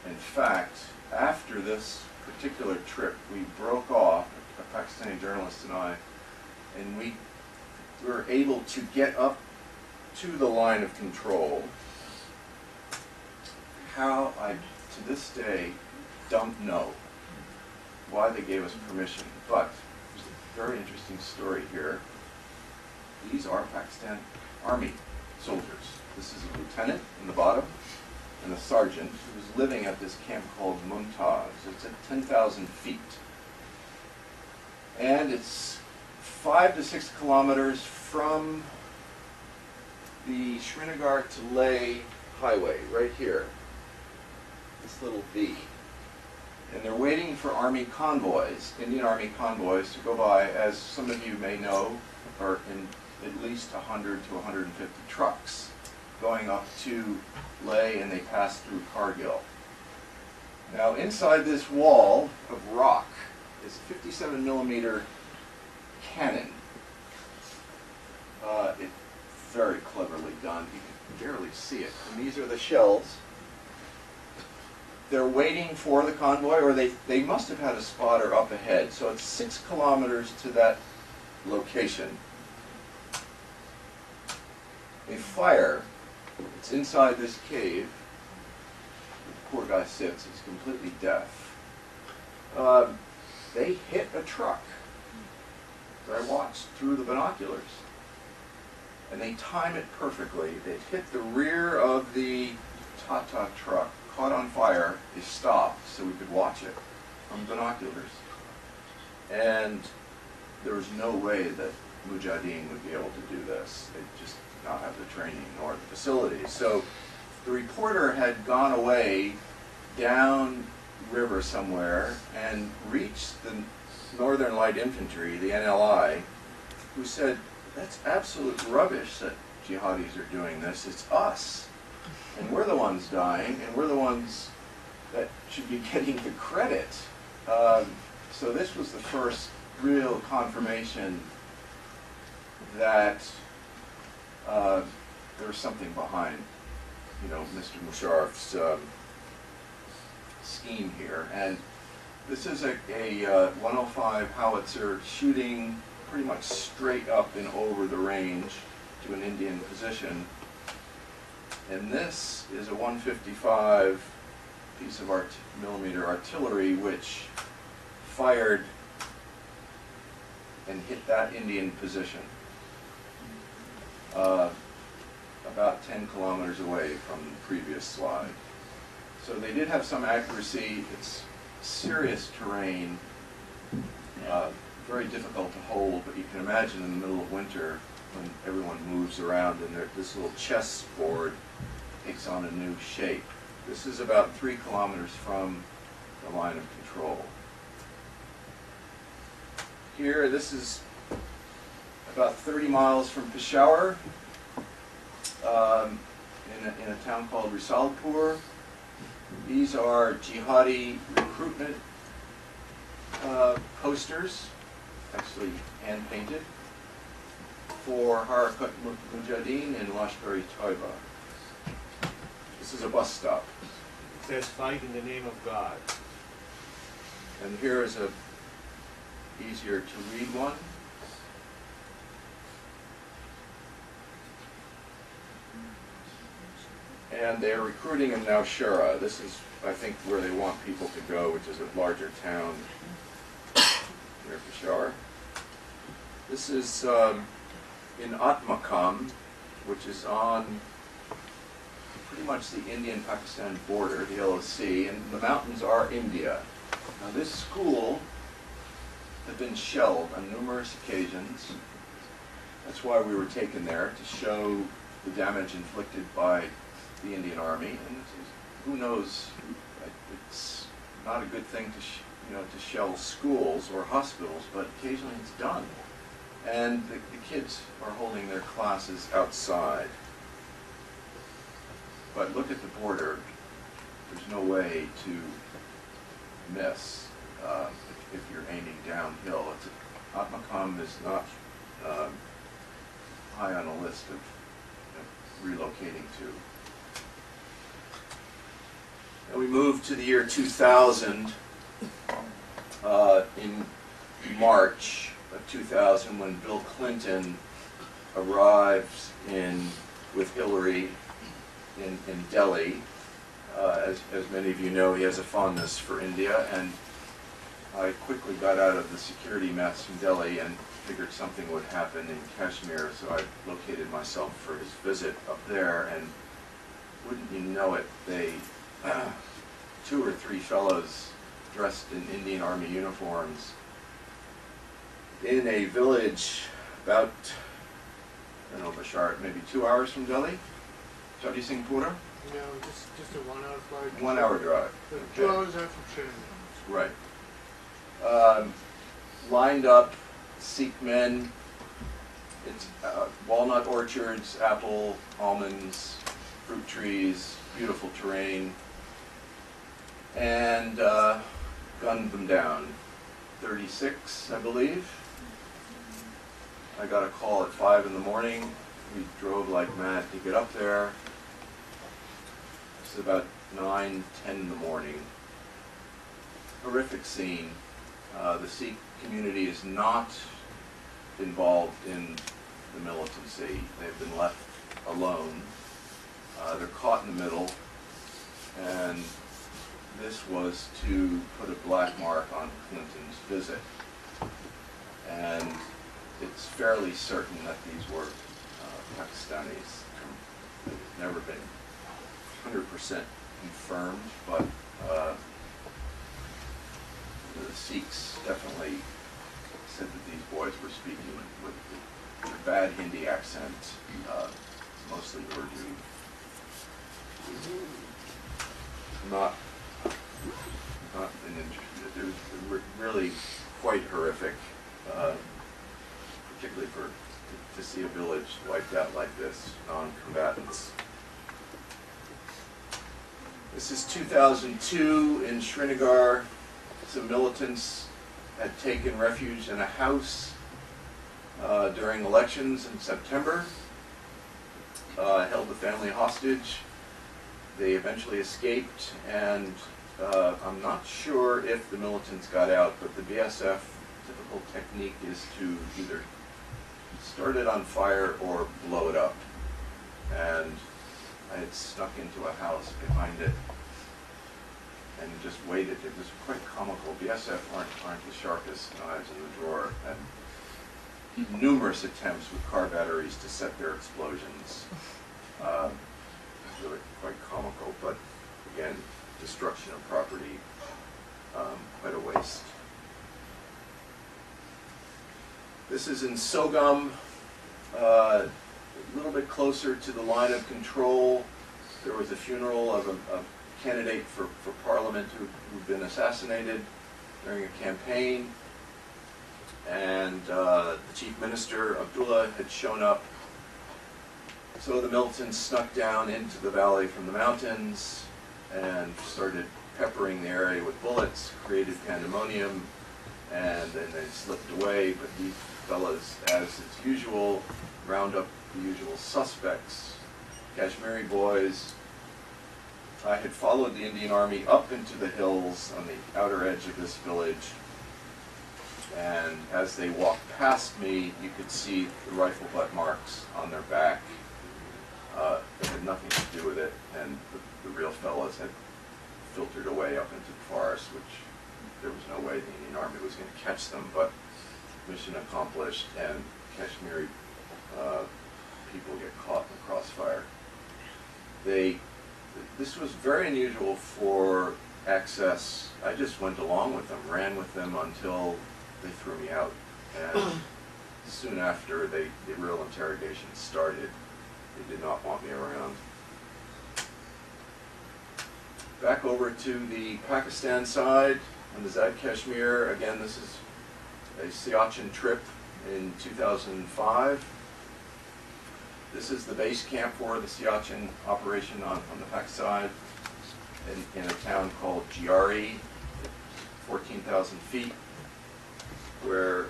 in fact, after this particular trip, we broke off, a Pakistani journalist and I, and we were able to get up to the line of control. How I, to this day, don't know why they gave us permission, but there's a very interesting story here. These are Pakistan Army soldiers. This is a lieutenant in the bottom and a sergeant who was living at this camp called Mumtaz. It's at 10,000 feet. And it's 5 to 6 kilometers from the Srinagar to Leh highway, right here. This little V. And they're waiting for Army convoys, Indian Army convoys, to go by. As some of you may know, are in at least 100 to 150 trucks going up to Leh, and they pass through Kargil. Now, inside this wall of rock is a 57 millimeter cannon. It's very cleverly done. You can barely see it. And these are the shells. They're waiting for the convoy, or they must have had a spotter up ahead. So it's 6 kilometers to that location. They fire. It's inside this cave. The poor guy sits. He's completely deaf. They hit a truck that I watched through the binoculars. And they time it perfectly. They hit the rear of the Tata truck, caught on fire. They stopped so we could watch it from binoculars. And there was no way that Mujahideen would be able to do this. They just did not have the training nor the facilities. So the reporter had gone away down river somewhere and reached the Northern Light Infantry, the NLI, who said, "That's absolute rubbish that jihadis are doing this. It's us. And we're the ones dying, and we're the ones that should be getting the credit." So this was the first real confirmation that there was something behind, Mr. Musharraf's scheme here. And this is a 105 howitzer shooting pretty much straight up and over the range to an Indian position. And this is a 155 piece of millimeter artillery which fired and hit that Indian position about 10 kilometers away from the previous slide. So they did have some accuracy. It's serious terrain, very difficult to hold, but you can imagine in the middle of winter when everyone moves around and this little chessboard takes on a new shape. This is about 3 kilometers from the line of control. Here, this is about 30 miles from Peshawar, in a town called Risalpur. These are jihadi recruitment posters actually hand painted, for Harakat Mujahideen in Lashkar-e-Taiba. This is a bus stop. It says fight in the name of God. And here is a easier to read one. And they're recruiting in Nowshera. This is, I think, where they want people to go, which is a larger town near Peshawar. This is in Atmakam, which is on pretty much the Indian-Pakistan border, the LOC, and the mountains are India. Now this school had been shelled on numerous occasions. That's why we were taken there, to show the damage inflicted by the Indian Army. And who knows, it's not a good thing to shell schools or hospitals, but occasionally it's done. And the kids are holding their classes outside. But look at the border. There's no way to miss if you're aiming downhill. Atmakam is not high on a list of relocating to. And we moved to the year 2000 in March of 2000, when Bill Clinton arrives with Hillary in Delhi. As many of you know, he has a fondness for India, and I quickly got out of the security mess in Delhi and figured something would happen in Kashmir, so I located myself for his visit up there, and wouldn't you know it, they 2 or 3 fellows dressed in Indian Army uniforms in a village about, I don't know, Bashar, maybe 2 hours from Delhi, Chadi Singhpura? No, just a 1 hour flight. 1 hour drive. 2 hours out from Trinity. Right. Lined up, Sikh men. It's walnut orchards, apple, almonds, fruit trees, beautiful terrain, and gunned them down. 36, I believe. I got a call at 5 in the morning. We drove like mad to get up there. It's about 9, 10 in the morning. Horrific scene. The Sikh community is not involved in the militancy. They've been left alone. They're caught in the middle, and this was to put a black mark on Clinton's visit. And it's fairly certain that these were Pakistanis. It's never been 100% confirmed, but the Sikhs definitely said that these boys were speaking with a bad Hindi accent, mostly Urdu. Not an interest. It was really quite horrific, particularly to see a village wiped out like this, non-combatants. This is 2002 in Srinagar. Some militants had taken refuge in a house during elections in September, held the family hostage. They eventually escaped, and I'm not sure if the militants got out, but the BSF typical technique is to either start it on fire or blow it up. And I had snuck into a house behind it and just waited. It was quite comical. BSF aren't the sharpest knives in the drawer, and numerous attempts with car batteries to set their explosions. It's really quite comical, but again, destruction of property, quite a waste. This is in Sogam, a little bit closer to the line of control. There was a funeral of a candidate for parliament who'd been assassinated during a campaign, and the chief minister, Abdullah, had shown up. So the militants snuck down into the valley from the mountains and started peppering the area with bullets, created pandemonium, and then had slipped away, but these fellas, as is usual, round up the usual suspects, Kashmiri boys. I had followed the Indian Army up into the hills on the outer edge of this village, and as they walked past me, you could see the rifle butt marks on their back. It had nothing to do with it, and the real fellas had filtered away up into the forest, which there was no way the Indian Army was going to catch them, but mission accomplished, and Kashmiri people get caught in the crossfire. This was very unusual for access. I just went along with them, ran with them until they threw me out, and soon after the real interrogation started. They did not want me around. Back over to the Pakistan side, on the Azad Kashmir. Again, this is a Siachen trip in 2005. This is the base camp for the Siachen operation on the Pak side in a town called Jiari, 14,000 feet, where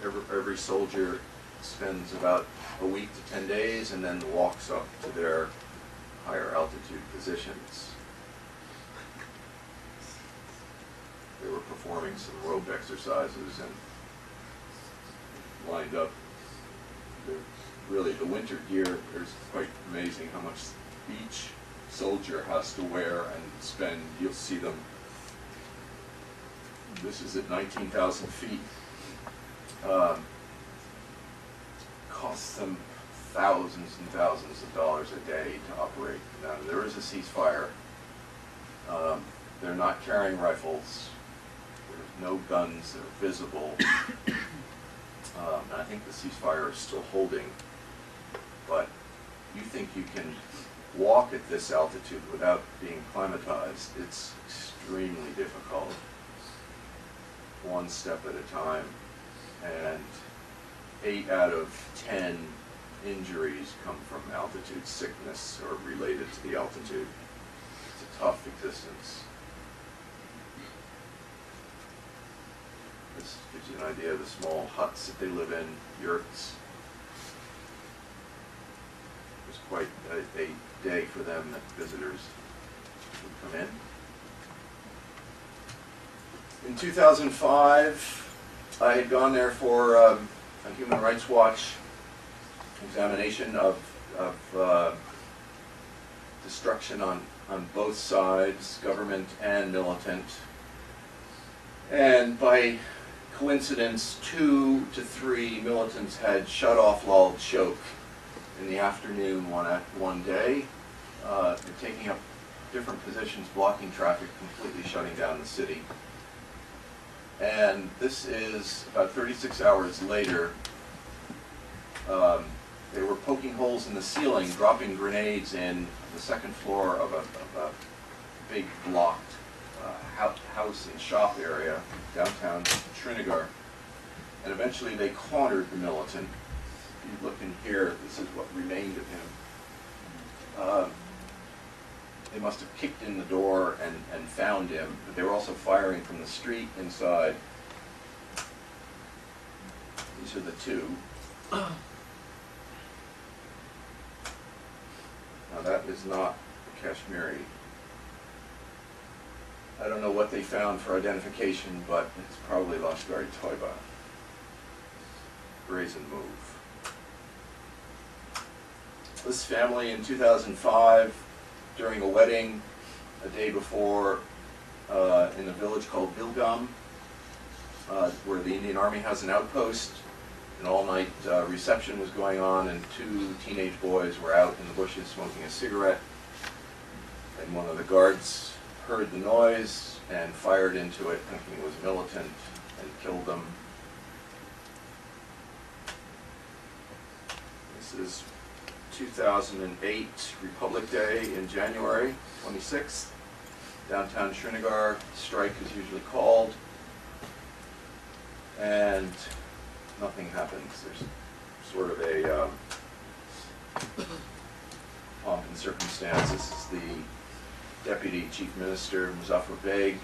every soldier spends about a week to 10 days and then walks up to their higher altitude positions. They were performing some rope exercises and lined up. Really, the winter gear is quite amazing how much each soldier has to wear and spend. You'll see them. This is at 19,000 feet. Costs them thousands and thousands of dollars a day to operate. Now, there is a ceasefire. They're not carrying rifles. There's no guns that are visible. And I think the ceasefire is still holding. But you think you can walk at this altitude without being climatized? It's extremely difficult. One step at a time. And 8 out of 10 injuries come from altitude sickness or related to the altitude. It's a tough existence. This gives you an idea of the small huts that they live in, yurts. It was quite a day for them that visitors would come in. In 2005, I had gone there for a Human Rights Watch examination of destruction on both sides, government and militant. And by coincidence, 2 to 3 militants had shut off Lal Chowk in the afternoon one day, taking up different positions, blocking traffic, completely shutting down the city. And this is about 36 hours later. They were poking holes in the ceiling, dropping grenades in the second floor of a big blocked house and shop area downtown Srinagar. And eventually they cornered the militant. If you look in here, this is what remained of him. They must have kicked in the door and found him, but they were also firing from the street inside. These are the two. Now that is not the Kashmiri. I don't know what they found for identification, but it's probably Lashkar-e-Toiba. Brazen move. This family in 2005, during a wedding a day before in a village called Bilgam, where the Indian Army has an outpost. An all-night reception was going on, and 2 teenage boys were out in the bushes smoking a cigarette. And one of the guards heard the noise and fired into it, thinking it was militant, and killed them. This is 2008, Republic Day in January 26th. Downtown Srinagar, strike is usually called, and nothing happens. There's sort of a pomp and circumstance. This is the Deputy Chief Minister, Muzaffar Beg,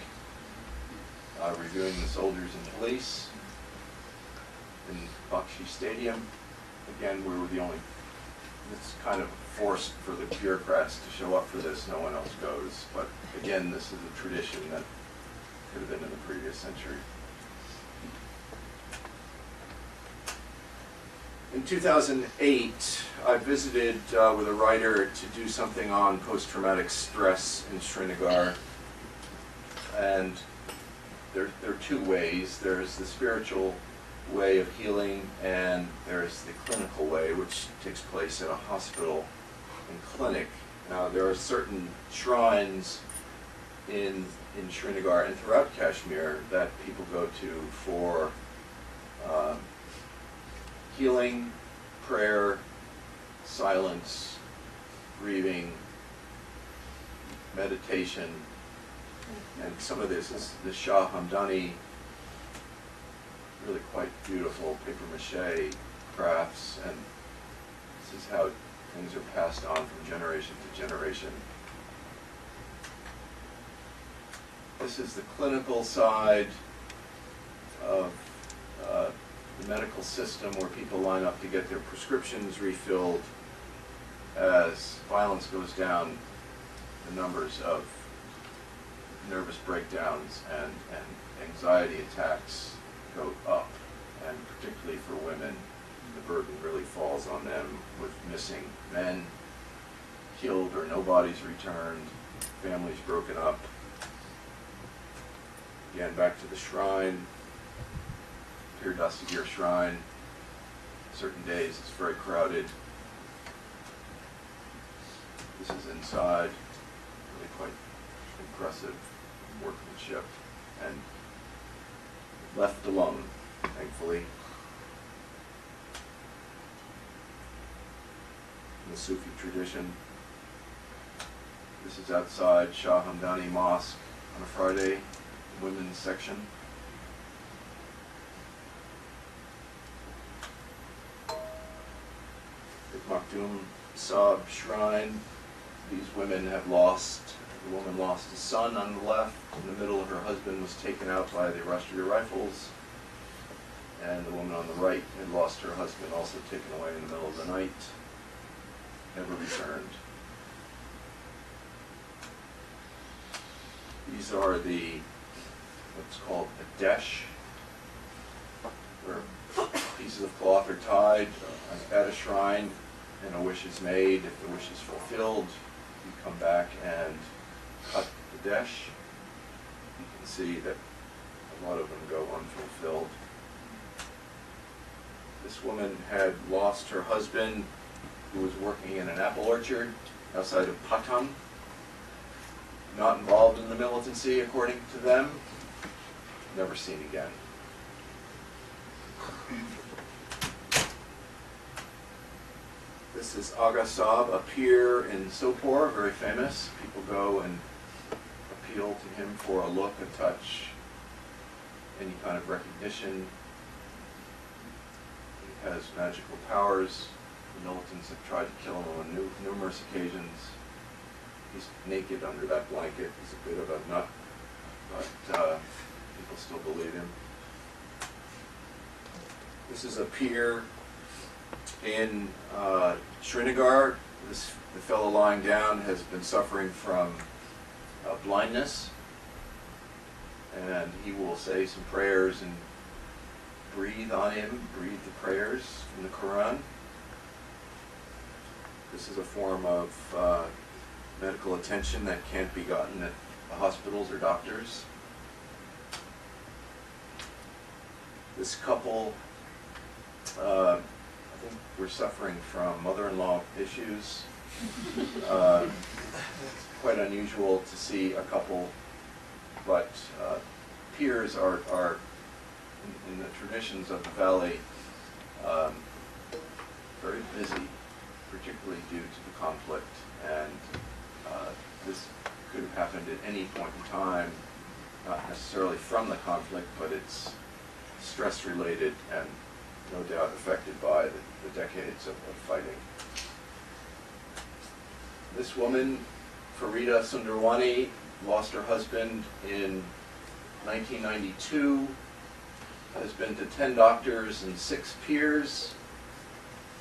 reviewing the soldiers and police. in Bakshi Stadium. Again, we were the only, it's kind of forced for the bureaucrats to show up for this, no one else goes. But again, this is a tradition that could have been in the previous century. In 2008, I visited with a writer to do something on post-traumatic stress in Srinagar. And there are two ways. There's the spiritual way of healing, and there's the clinical way, which takes place at a hospital and clinic. Now, there are certain shrines in Srinagar and throughout Kashmir that people go to for healing, prayer, silence, grieving, meditation, and some of this is the Shah Hamdani, really quite beautiful paper mache crafts, and this is how things are passed on from generation to generation. This is the clinical side of the medical system, where people line up to get their prescriptions refilled. As violence goes down, the numbers of nervous breakdowns and anxiety attacks go up, and particularly for women, the burden really falls on them with missing men, killed or no bodies returned, families broken up. Again, back to the shrine, Pir Dasagir shrine. Certain days it's very crowded. This is inside, really quite impressive workmanship, and left alone, thankfully. In the Sufi tradition, this is outside Shah Hamdani Mosque on a Friday, women's section. The Maktoum Sahib shrine. These women have lost, the woman lost a son on the left, in the middle her husband was taken out by the Rashtriya Rifles, and the woman on the right had lost her husband, also taken away in the middle of the night, never returned. These are the, what's called a desh, where pieces of cloth are tied at a shrine, and a wish is made. If the wish is fulfilled, you come back and cut the desh. You can see that a lot of them go unfulfilled. This woman had lost her husband, who was working in an apple orchard outside of Patan. Not involved in the militancy, according to them. Never seen again. This is Aga Saab, a pier in Sopore, very famous. People go and appeal to him for a look, a touch, any kind of recognition. He has magical powers. The militants have tried to kill him on numerous occasions. He's naked under that blanket. He's a bit of a nut, but people still believe him. This is a pier in Srinagar. The fellow lying down has been suffering from blindness, and he will say some prayers and breathe on him, breathe the prayers from the Quran. This is a form of medical attention that can't be gotten at the hospitals or doctors. This couple, I think we're suffering from mother-in-law issues. Quite unusual to see a couple, but piers are in the traditions of the valley, very busy, particularly due to the conflict, and this could have happened at any point in time, not necessarily from the conflict, but it's stress-related and no doubt affected by the decades of fighting. This woman, Farida Sundarwani, lost her husband in 1992. has been to 10 doctors and 6 peers.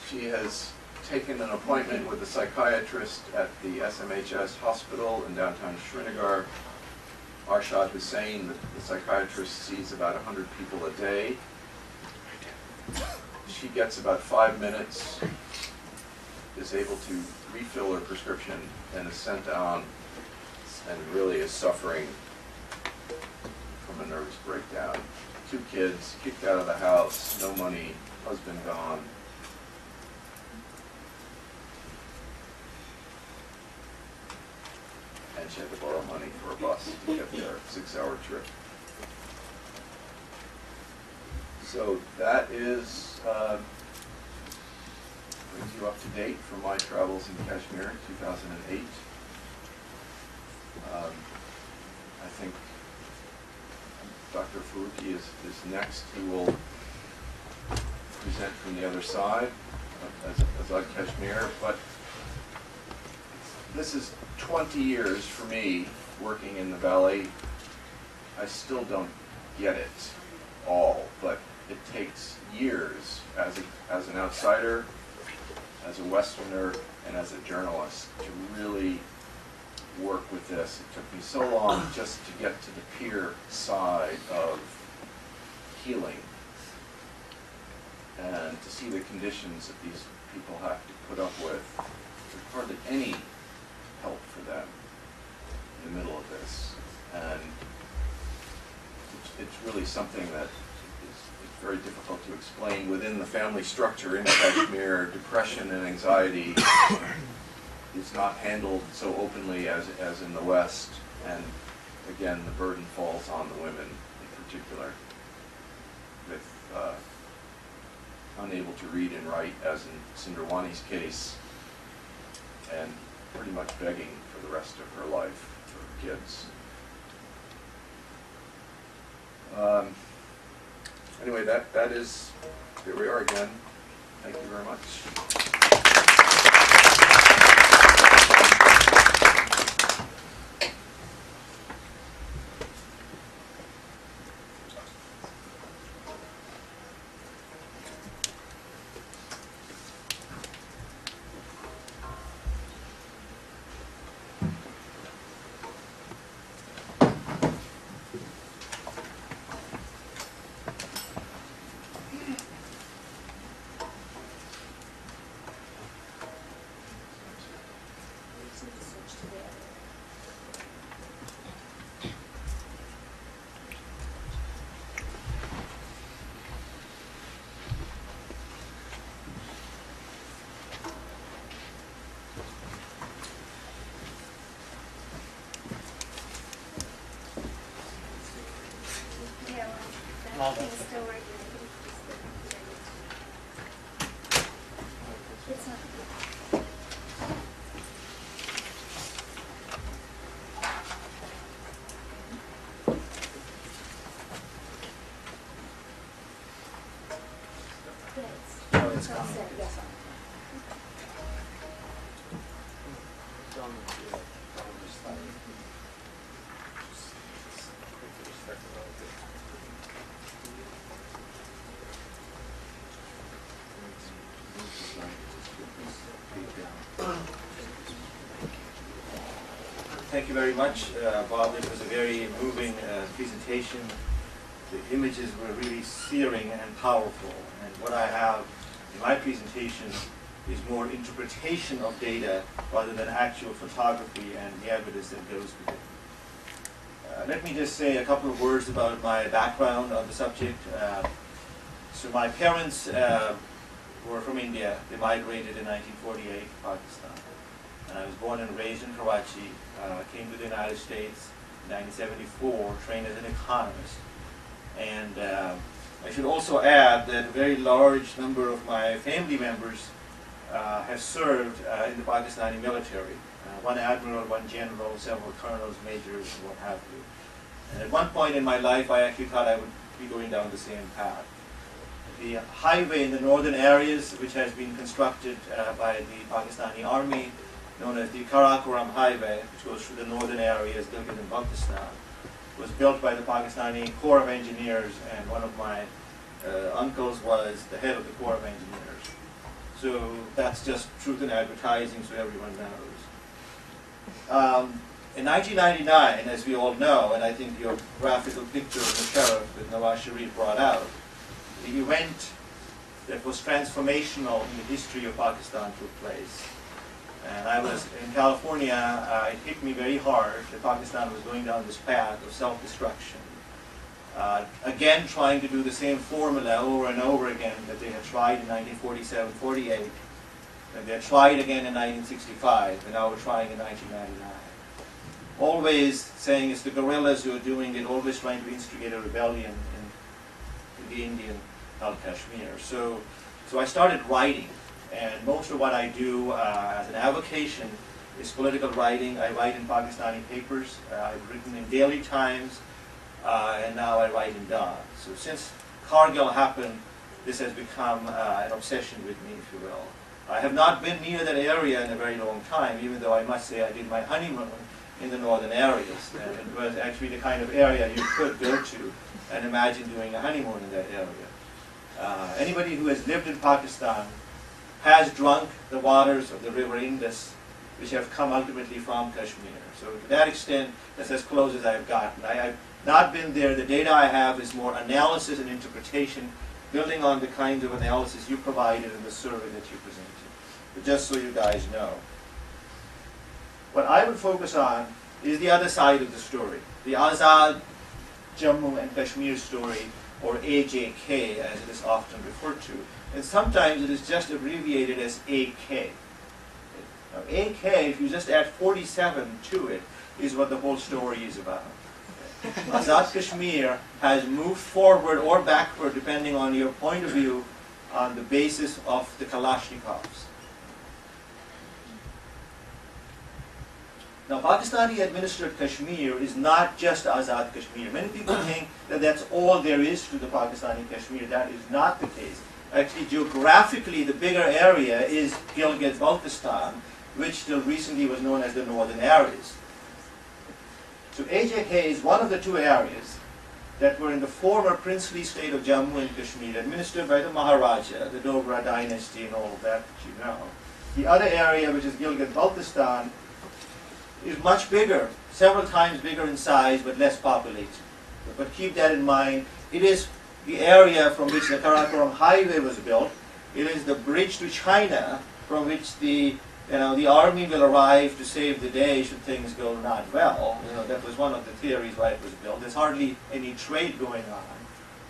She has taken an appointment with a psychiatrist at the SMHS hospital in downtown Srinagar. Arshad Hussain, the psychiatrist, sees about 100 people a day. She gets about 5 minutes, is able to refill her prescription, and is sent on, and really is suffering from a nervous breakdown. 2 kids, kicked out of the house, no money, husband gone. And she had to borrow money for a bus to get there, 6-hour trip. So that is, brings you up to date from my travels in Kashmir in 2008. I think Dr. Faruqi is next, who will present from the other side as Azad Kashmir. But this is 20 years for me working in the Valley. I still don't get it all, but it takes years as an outsider, as a Westerner, and as a journalist to really work with this. It took me so long just to get to the peer side of healing and to see the conditions that these people have to put up with. There's hardly any help for them in the middle of this, and it's really something that is very difficult to explain within the family structure in Kashmir. Depression and anxiety is not handled so openly as in the West, and again the burden falls on the women in particular, with unable to read and write, as in Sundarwani's case, and pretty much begging for the rest of her life for her kids. Anyway, that is, here we are again. Thank you very much. He's still working. It's not. It's all set, yes. Thank you very much, Bob. It was a very moving presentation. The images were really searing and powerful. And what I have in my presentation is more interpretation of data rather than actual photography and the evidence that goes with it. Let me just say a couple of words about my background on the subject. So my parents were from India. They migrated in 1948 to Pakistan. And I was born and raised in Karachi. Came to the United States in 1974, trained as an economist. And I should also add that a very large number of my family members have served in the Pakistani military. One admiral, one general, several colonels, majors, and what have you. And at one point in my life, I actually thought I would be going down the same path. The highway in the northern areas, which has been constructed by the Pakistani army, known as the Karakoram Highway, which goes through the northern areas, Gilgit and Baltistan, was built by the Pakistani Corps of Engineers, and one of my uncles was the head of the Corps of Engineers. So that's just truth in advertising, so everyone knows. In 1999, as we all know, and I think your graphical picture of the sheriff that Nawaz Sharif brought out, the event that was transformational in the history of Pakistan took place. And I was in California, it hit me very hard that Pakistan was going down this path of self-destruction. Again, trying to do the same formula over and over again that they had tried in 1947-48, and they had tried again in 1965, and now we're trying in 1999. Always saying it's the guerrillas who are doing it, always trying to instigate a rebellion in the Indian Kashmir. So I started writing, and most of what I do as an avocation is political writing. I write in Pakistani papers. I've written in Daily Times, and now I write in Dawn. So since Kargil happened, this has become an obsession with me, if you will. I have not been near that area in a very long time, even though I must say I did my honeymoon in the northern areas. And it was actually the kind of area you could go to and imagine doing a honeymoon in that area. Anybody who has lived in Pakistan has drunk the waters of the river Indus, which have come ultimately from Kashmir. So to that extent, that's as close as I've gotten. I have not been there. The data I have is more analysis and interpretation, building on the kind of analysis you provided in the survey that you presented. But just so you guys know. What I would focus on is the other side of the story, the Azad Jammu and Kashmir story, or AJK as it is often referred to. And sometimes it is just abbreviated as AK. Now, AK, if you just add 47 to it, is what the whole story is about. Azad Kashmir has moved forward or backward, depending on your point of view, on the basis of the Kalashnikovs. Now, Pakistani Administered Kashmir is not just Azad Kashmir. Many people think that that's all there is to the Pakistani Kashmir. That is not the case. Actually, geographically, the bigger area is Gilgit-Baltistan, which till recently was known as the northern areas. So AJK is one of the two areas that were in the former princely state of Jammu and Kashmir, administered by the Maharaja, the Dogra dynasty and all of that you know. The other area, which is Gilgit-Baltistan, is much bigger, several times bigger in size, but less populated. But keep that in mind. It is the area from which the Karakoram Highway was built. It is the bridge to China from which the army will arrive to save the day should things go not well. That was one of the theories why it was built. There's hardly any trade going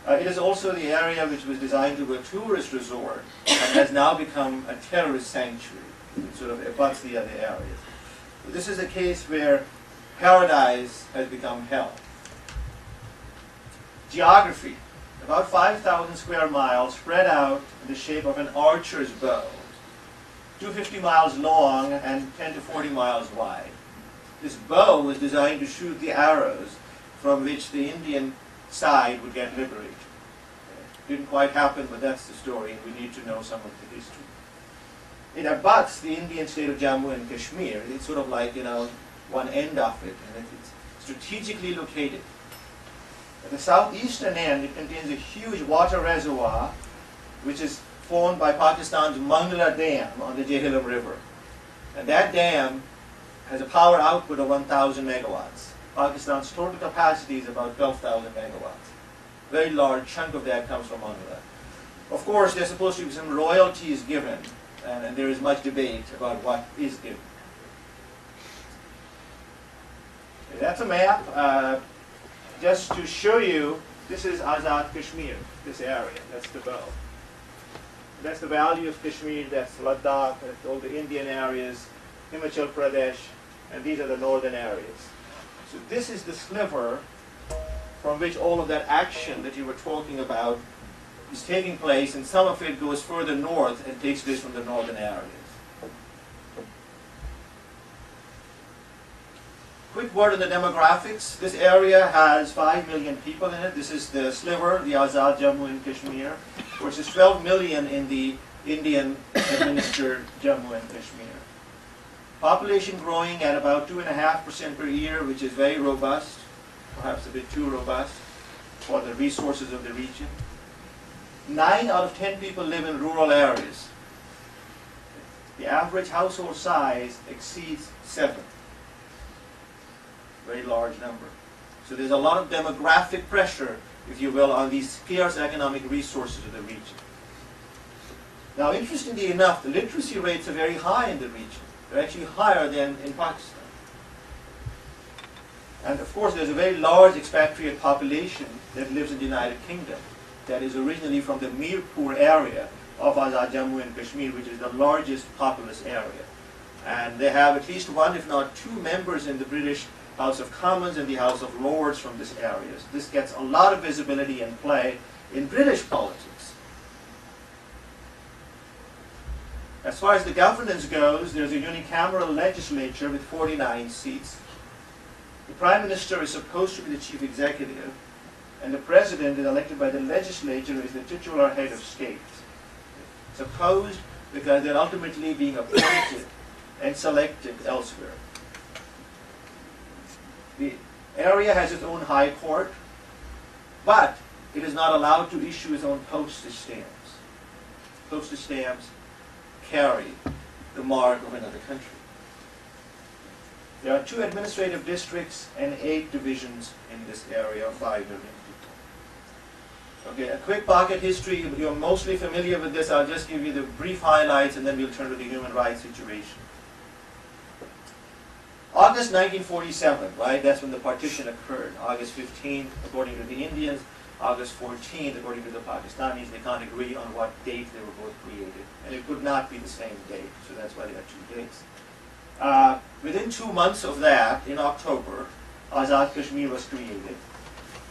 on. It is also the area which was designed to be a tourist resort and has now become a terrorist sanctuary. It sort of abuts the other areas. This is a case where paradise has become hell. Geography. About 5,000 square miles spread out in the shape of an archer's bow. 250 miles long and 10 to 40 miles wide. This bow was designed to shoot the arrows from which the Indian side would get liberated. Didn't quite happen, but that's the story, and we need to know some of the history. It abuts the Indian state of Jammu and Kashmir. It's sort of like, one end of it, and it's strategically located. At the southeastern end, it contains a huge water reservoir, which is formed by Pakistan's Mangla Dam on the Jhelum River. And that dam has a power output of 1,000 megawatts. Pakistan's total capacity is about 12,000 megawatts. A very large chunk of that comes from Mangla. Of course, there's supposed to be some royalties given, and there is much debate about what is given. Okay, that's a map. Just to show you, this is Azad Kashmir, this area. That's the bow. That's the Valley of Kashmir, that's Ladakh, that's all the Indian areas, Himachal Pradesh, and these are the northern areas. So this is the sliver from which all of that action that you were talking about is taking place, and some of it goes further north and takes place from the northern areas. Quick word on the demographics. This area has 5 million people in it. This is the sliver, the Azad Jammu and Kashmir, versus 12 million in the Indian Administered Jammu and Kashmir. Population growing at about 2.5% per year, which is very robust, perhaps a bit too robust for the resources of the region. 9 out of 10 people live in rural areas. The average household size exceeds 7. Very large number. So there's a lot of demographic pressure, if you will, on these scarce economic resources of the region. Now, interestingly enough, the literacy rates are very high in the region. They're actually higher than in Pakistan. And of course, there's a very large expatriate population that lives in the United Kingdom that is originally from the Mirpur area of Azad Jammu and Kashmir, which is the largest populous area. And they have at least one, if not 2 members in the British House of Commons and the House of Lords from this area. So this gets a lot of visibility and play in British politics. As far as the governance goes, there's a unicameral legislature with 49 seats. The Prime Minister is supposed to be the Chief Executive, and the President is elected by the legislature, who is the titular head of state. Supposed because they're ultimately being appointed and selected elsewhere. The area has its own high court, but it is not allowed to issue its own postage stamps. Postage stamps carry the mark of another country. There are 2 administrative districts and 8 divisions in this area of 5 million people. Okay, a quick pocket history. You're mostly familiar with this. I'll just give you the brief highlights and then we'll turn to the human rights situation. August 1947, right? That's when the partition occurred. August 15th, according to the Indians. August 14th, according to the Pakistanis. They can't agree on what date they were both created. And it could not be the same date, so that's why they have 2 dates. Within 2 months of that, in October, Azad Kashmir was created.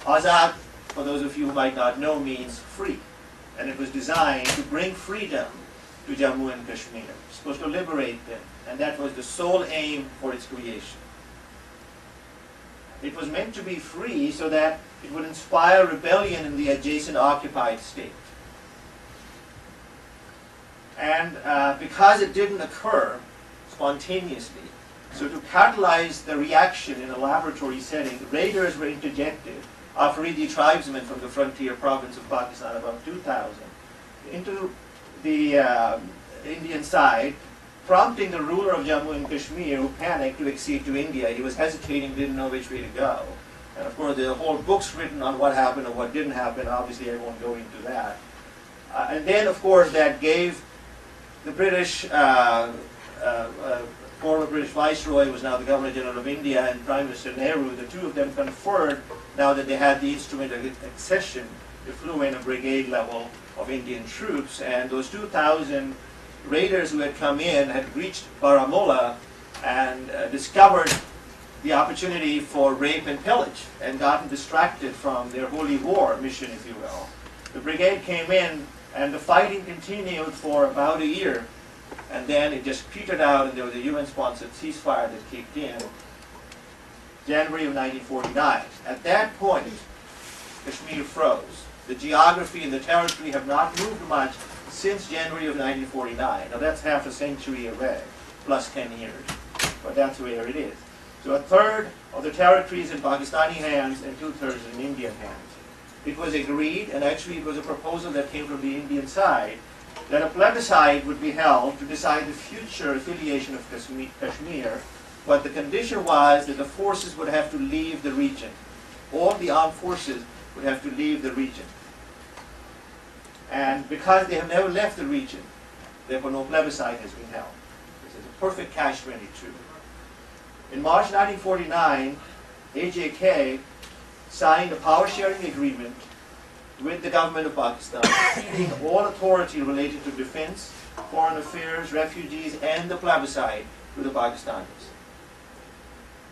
Azad, for those of you who might not know, means free. And it was designed to bring freedom to Jammu and Kashmir. It's supposed to liberate them. And that was the sole aim for its creation. It was meant to be free so that it would inspire rebellion in the adjacent occupied state. And because it didn't occur spontaneously, so to catalyze the reaction in a laboratory setting, raiders were interjected, Afridi tribesmen from the frontier province of Pakistan, about 2,000, into the Indian side, prompting the ruler of Jammu and Kashmir, who panicked, to accede to India. He was hesitating, didn't know which way to go. And of course, there are whole books written on what happened or what didn't happen. Obviously, I won't go into that. And then, of course, that gave the British, former British Viceroy, who was now the Governor General of India, and Prime Minister Nehru, the 2 of them conferred, now that they had the instrument of accession, they flew in a brigade level of Indian troops, and those 2,000 raiders who had come in had reached Baramulla and discovered the opportunity for rape and pillage and gotten distracted from their holy war mission, if you will. The brigade came in and the fighting continued for about a year, and then it just petered out and there was a UN-sponsored ceasefire that kicked in January of 1949. At that point, Kashmir froze. The geography and the territory have not moved much since January of 1949. Now that's half a century away, plus 10 years, but that's where it is. So 1/3 of the territory is in Pakistani hands and 2/3 in Indian hands. It was agreed, and actually it was a proposal that came from the Indian side, that a plebiscite would be held to decide the future affiliation of Kashmir, but the condition was that the forces would have to leave the region. All the armed forces would have to leave the region. And because they have never left the region, therefore no plebiscite has been held. This is a perfect catch-22. In March 1949, AJK signed a power-sharing agreement with the government of Pakistan, giving all authority related to defense, foreign affairs, refugees, and the plebiscite to the Pakistanis.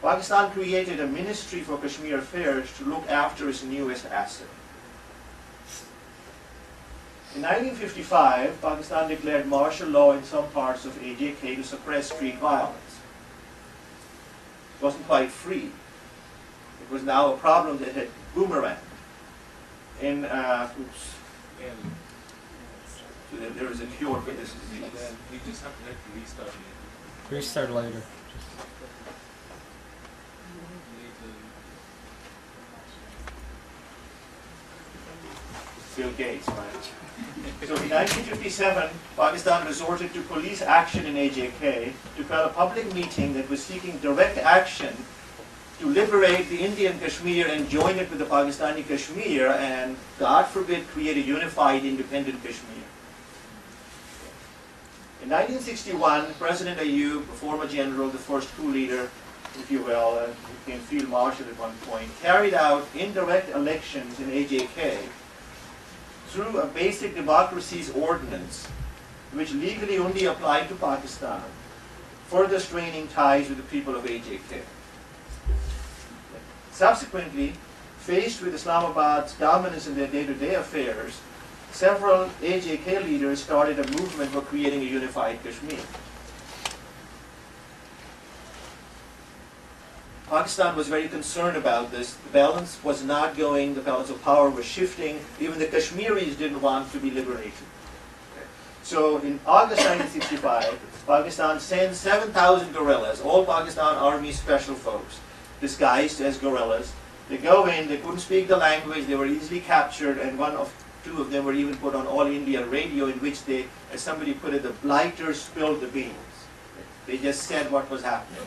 Pakistan created a ministry for Kashmir affairs to look after its newest asset. In 1955, Pakistan declared martial law in some parts of AJK to suppress street violence. It wasn't quite free. It was now a problem that had boomeranged. In, so there is a cure for this disease. We just have to let the restart later. Restart later. Bill Gates, right? So in 1957, Pakistan resorted to police action in AJK to call a public meeting that was seeking direct action to liberate the Indian Kashmir and join it with the Pakistani Kashmir and, God forbid, create a unified independent Kashmir. In 1961, President Ayub, a former general, the first coup leader, if you will, became field marshal at one point, carried out indirect elections in AJK through a basic democracies ordinance, which legally only applied to Pakistan, further straining ties with the people of AJK. Subsequently, faced with Islamabad's dominance in their day-to-day affairs, several AJK leaders started a movement for creating a unified Kashmir. Pakistan was very concerned about this. The balance was not going, the balance of power was shifting. Even the Kashmiris didn't want to be liberated. So in August 1965, Pakistan sent 7,000 guerrillas, all Pakistan Army special folks, disguised as guerrillas. They go in, they couldn't speak the language, they were easily captured, and two of them were even put on All India radio, in which they, as somebody put it, the blighters spilled the beans. They just said what was happening.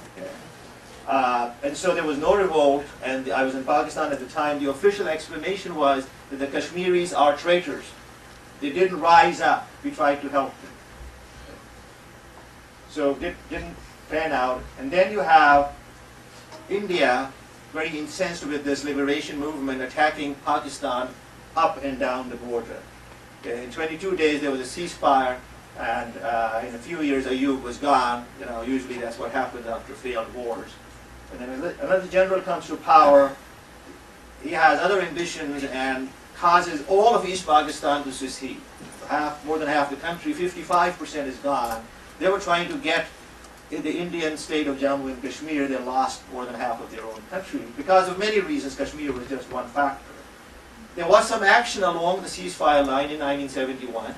And so there was no revolt, and I was in Pakistan at the time. The official explanation was that the Kashmiris are traitors. They didn't rise up. We tried to help them. So it didn't pan out. And then you have India, very incensed with this liberation movement, attacking Pakistan up and down the border. In 22 days there was a ceasefire, and in a few years Ayub was gone. You know, usually that's what happens after failed wars. And then another general comes to power. He has other ambitions and causes all of East Pakistan to secede. More than half the country, 55% is gone. They were trying to get in the Indian state of Jammu and Kashmir. They lost more than half of their own country. Because of many reasons, Kashmir was just one factor. There was some action along the ceasefire line in 1971,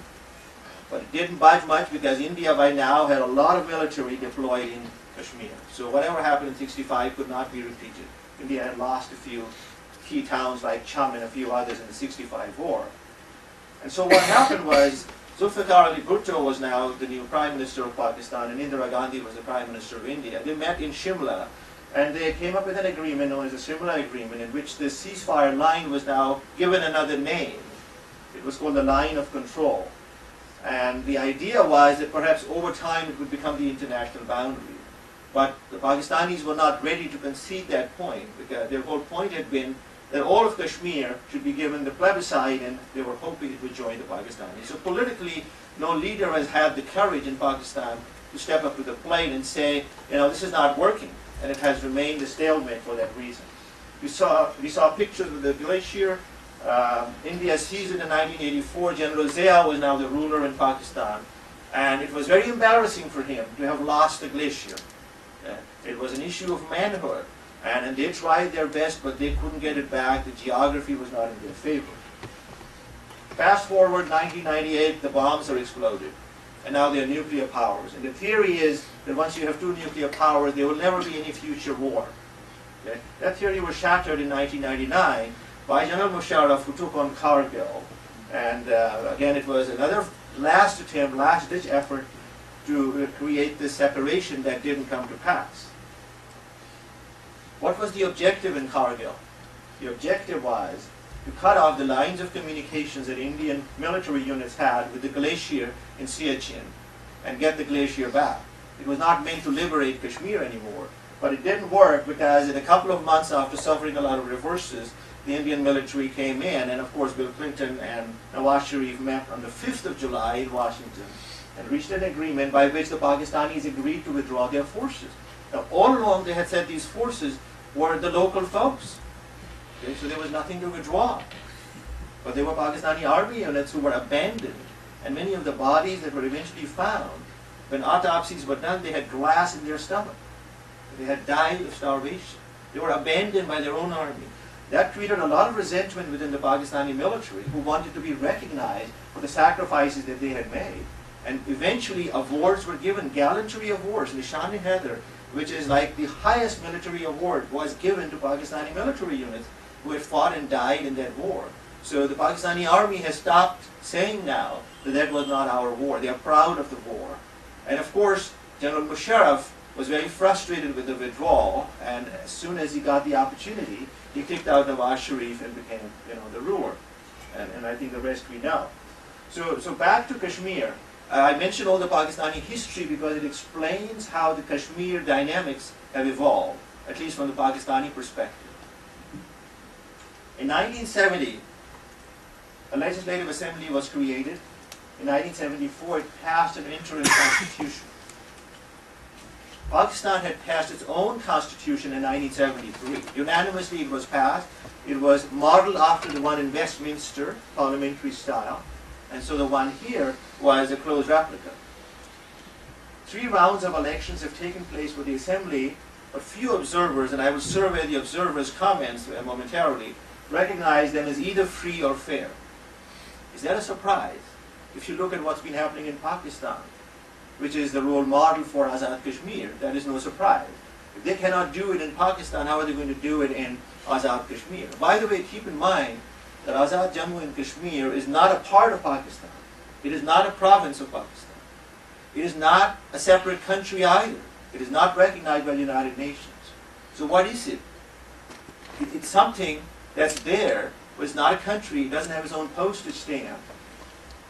but it didn't budge much because India by now had a lot of military deployed in Kashmir. So whatever happened in 65 could not be repeated. India had lost a few key towns like Cham and a few others in the 65 war. And so what happened was, Zulfikar Ali Bhutto was now the new Prime Minister of Pakistan, and Indira Gandhi was the Prime Minister of India. They met in Shimla, and they came up with an agreement known as the Shimla Agreement, in which the ceasefire line was now given another name. It was called the Line of Control. And the idea was that perhaps over time it would become the international boundary. But the Pakistanis were not ready to concede that point, because their whole point had been that all of Kashmir should be given the plebiscite, and they were hoping it would join the Pakistanis. So politically, no leader has had the courage in Pakistan to step up to the plate and say, you know, this is not working, and it has remained a stalemate for that reason. We saw pictures of the glacier. India seized it in 1984. General Zia was now the ruler in Pakistan, and it was very embarrassing for him to have lost the glacier. It was an issue of manhood, and they tried their best, but they couldn't get it back. The geography was not in their favor. Fast forward 1998, the bombs are exploded, and now they're nuclear powers. And the theory is that once you have two nuclear powers, there will never be any future war. Okay? That theory was shattered in 1999 by General Musharraf, who took on Kargil. And again, it was another last attempt, last-ditch effort to create this separation that didn't come to pass. What was the objective in Kargil? The objective was to cut off the lines of communications that Indian military units had with the glacier in Siachen and get the glacier back. It was not meant to liberate Kashmir anymore, but it didn't work because in a couple of months after suffering a lot of reverses, the Indian military came in, and of course Bill Clinton and Nawaz Sharif met on the 5th of July in Washington and reached an agreement by which the Pakistanis agreed to withdraw their forces. Now, all along they had said these forces were the local folks. Okay, so there was nothing to withdraw. But there were Pakistani army units who were abandoned, and many of the bodies that were eventually found, when autopsies were done, they had glass in their stomach. They had died of starvation. They were abandoned by their own army. That created a lot of resentment within the Pakistani military, who wanted to be recognized for the sacrifices that they had made. And eventually awards were given, gallantry awards, Nishan-e-Haider, which is like the highest military award, was given to Pakistani military units who had fought and died in that war. So the Pakistani army has stopped saying now that that was not our war. They are proud of the war. And of course, General Musharraf was very frustrated with the withdrawal, and as soon as he got the opportunity, he kicked out Nawaz Sharif and became, the ruler. And I think the rest we know. So back to Kashmir. I mentioned all the Pakistani history because it explains how the Kashmir dynamics have evolved, at least from the Pakistani perspective. In 1970, a legislative assembly was created. In 1974, it passed an interim constitution. Pakistan had passed its own constitution in 1973. Unanimously it was passed. It was modeled after the one in Westminster, parliamentary style. And so the one here was a close replica. 3 rounds of elections have taken place for the assembly, but few observers, and I will survey the observers' comments momentarily, recognize them as either free or fair. Is that a surprise? If you look at what's been happening in Pakistan, which is the role model for Azad Kashmir, that is no surprise. If they cannot do it in Pakistan, how are they going to do it in Azad Kashmir? By the way, keep in mind that Azad Jammu and Kashmir is not a part of Pakistan. It is not a province of Pakistan. It is not a separate country either. It is not recognized by the United Nations. So what is it? It's something that's there, but it's not a country. It doesn't have its own postage stamp.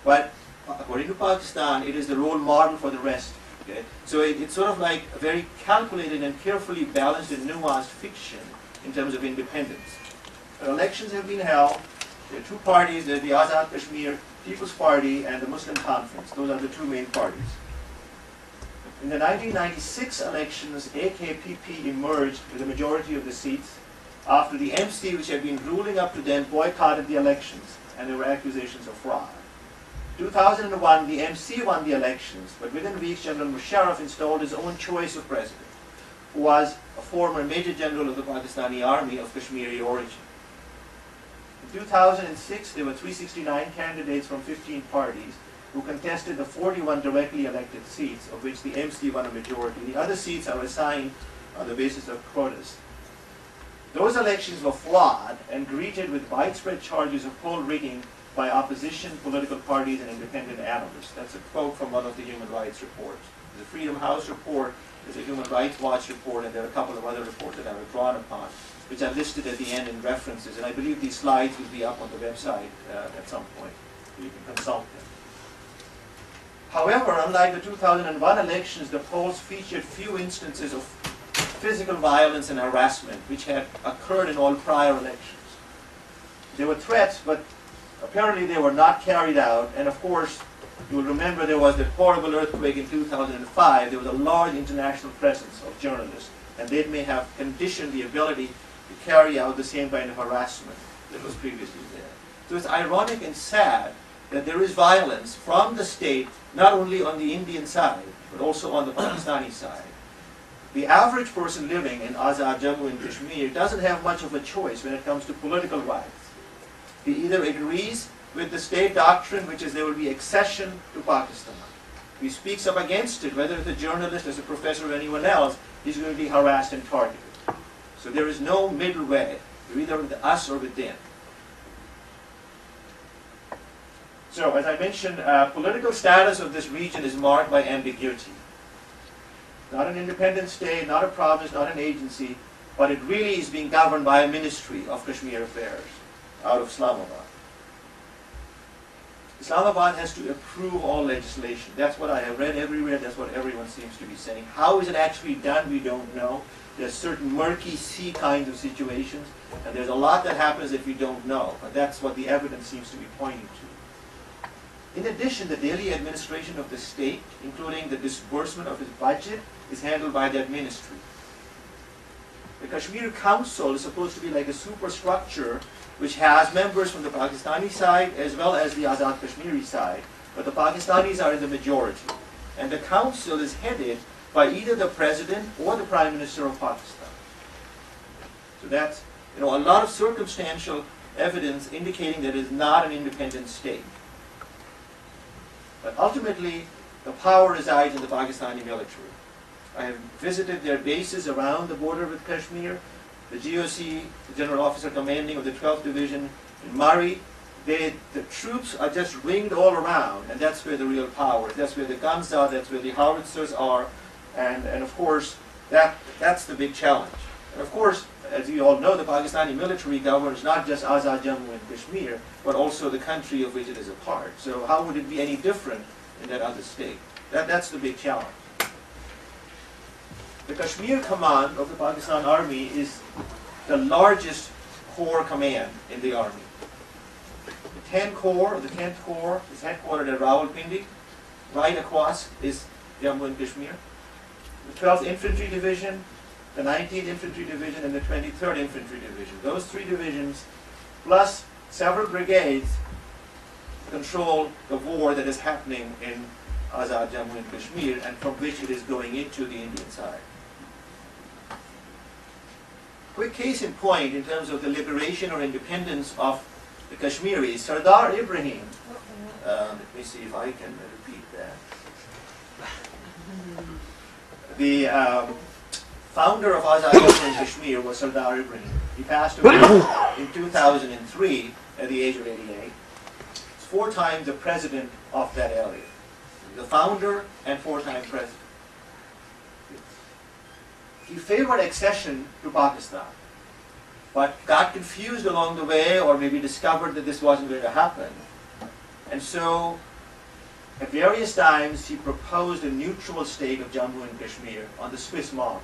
But according to Pakistan, it is the role model for the rest. Okay? So it's sort of like a very calculated and carefully balanced and nuanced fiction in terms of independence. Elections have been held. There are 2 parties. There's the Azad Kashmir People's Party and the Muslim Conference. Those are the 2 main parties. In the 1996 elections, AKPP emerged with a majority of the seats after the MC, which had been ruling up to then, boycotted the elections, and there were accusations of fraud. 2001, the MC won the elections, but within weeks, General Musharraf installed his own choice of president, who was a former Major General of the Pakistani Army of Kashmiri origin. In 2006, there were 369 candidates from 15 parties who contested the 41 directly elected seats, of which the MC won a majority. The other seats are assigned on the basis of quotas. Those elections were flawed and greeted with widespread charges of poll rigging by opposition, political parties, and independent analysts. That's a quote from one of the human rights reports. There's a Freedom House report, there's a Human Rights Watch report, and there are a couple of other reports that I was drawn upon, which are listed at the end in references. And I believe these slides will be up on the website at some point. You can consult them. However, unlike the 2001 elections, the polls featured few instances of physical violence and harassment, which had occurred in all prior elections. There were threats, but apparently they were not carried out. And of course, you will remember there was the horrible earthquake in 2005. There was a large international presence of journalists, and they may have conditioned the ability to carry out the same kind of harassment that was previously there. So it's ironic and sad that there is violence from the state, not only on the Indian side, but also on the Pakistani side. The average person living in Azad Jammu and Kashmir doesn't have much of a choice when it comes to political rights. He either agrees with the state doctrine, which is there will be accession to Pakistan. If he speaks up against it, whether it's a journalist, as a professor, or anyone else, he's going to be harassed and targeted. So there is no middle way. You're either with us or with them. So, as I mentioned, political status of this region is marked by ambiguity. Not an independent state, not a province, not an agency, but it really is being governed by a Ministry of Kashmir Affairs out of Islamabad. Islamabad has to approve all legislation. That's what I have read everywhere. That's what everyone seems to be saying. How is it actually done? We don't know. There's certain murky sea kinds of situations, and there's a lot that happens that we don't know. But that's what the evidence seems to be pointing to. In addition, the daily administration of the state, including the disbursement of its budget, is handled by that ministry. The Kashmir Council is supposed to be like a superstructure which has members from the Pakistani side as well as the Azad Kashmiri side, but the Pakistanis are in the majority. And the council is headed by either the president or the prime minister of Pakistan. So that's a lot of circumstantial evidence indicating that it is not an independent state. But ultimately, the power resides in the Pakistani military. I have visited their bases around the border with Kashmir. The GOC, the General Officer Commanding of the 12th Division in Murray, the troops are just ringed all around, and that's where the real power is. That's where the guns are, that's where the howitzers are, and of course, that's the big challenge. And of course, as you all know, the Pakistani military governs not just Azad Jammu and Kashmir, but also the country of which it is a part. So how would it be any different in that other state? That's the big challenge. The Kashmir command of the Pakistan Army is the largest corps command in the army. The 10th Corps is headquartered at Rawalpindi. Right across is Jammu and Kashmir. The 12th Infantry Division, the 19th Infantry Division, and the 23rd Infantry Division. Those three divisions, plus several brigades, control the war that is happening in Azad Jammu and Kashmir, and from which it is going into the Indian side. Quick case in point in terms of the liberation or independence of the Kashmiris, Sardar Ibrahim, let me see if I can repeat that. The founder of Azad Jammu and Kashmir was Sardar Ibrahim. He passed away in 2003 at the age of 88. He's 4 times the president of that area. The founder and 4-time president. He favored accession to Pakistan, but got confused along the way, or maybe discovered that this wasn't going to happen. And so, at various times, he proposed a neutral state of Jammu and Kashmir on the Swiss model,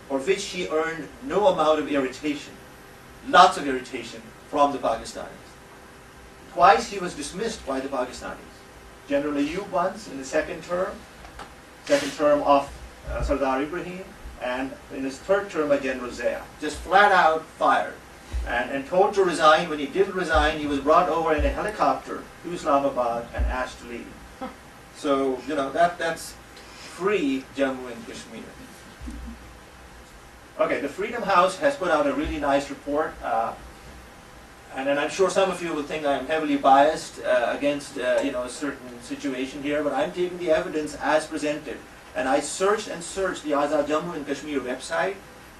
for which he earned no amount of irritation, lots of irritation from the Pakistanis. Twice he was dismissed by the Pakistanis. General Ayub once in the second term of Sardar Ibrahim, and in his 3rd term by General Zia. Just flat out fired and told to resign. When he didn't resign, he was brought over in a helicopter to Islamabad and asked to leave. So, you know, that's free Jammu and Kashmir. Okay, the Freedom House has put out a really nice report, and then I'm sure some of you will think I'm heavily biased against a certain situation here, but I'm taking the evidence as presented. And I searched and searched the Azad Jammu and Kashmir website.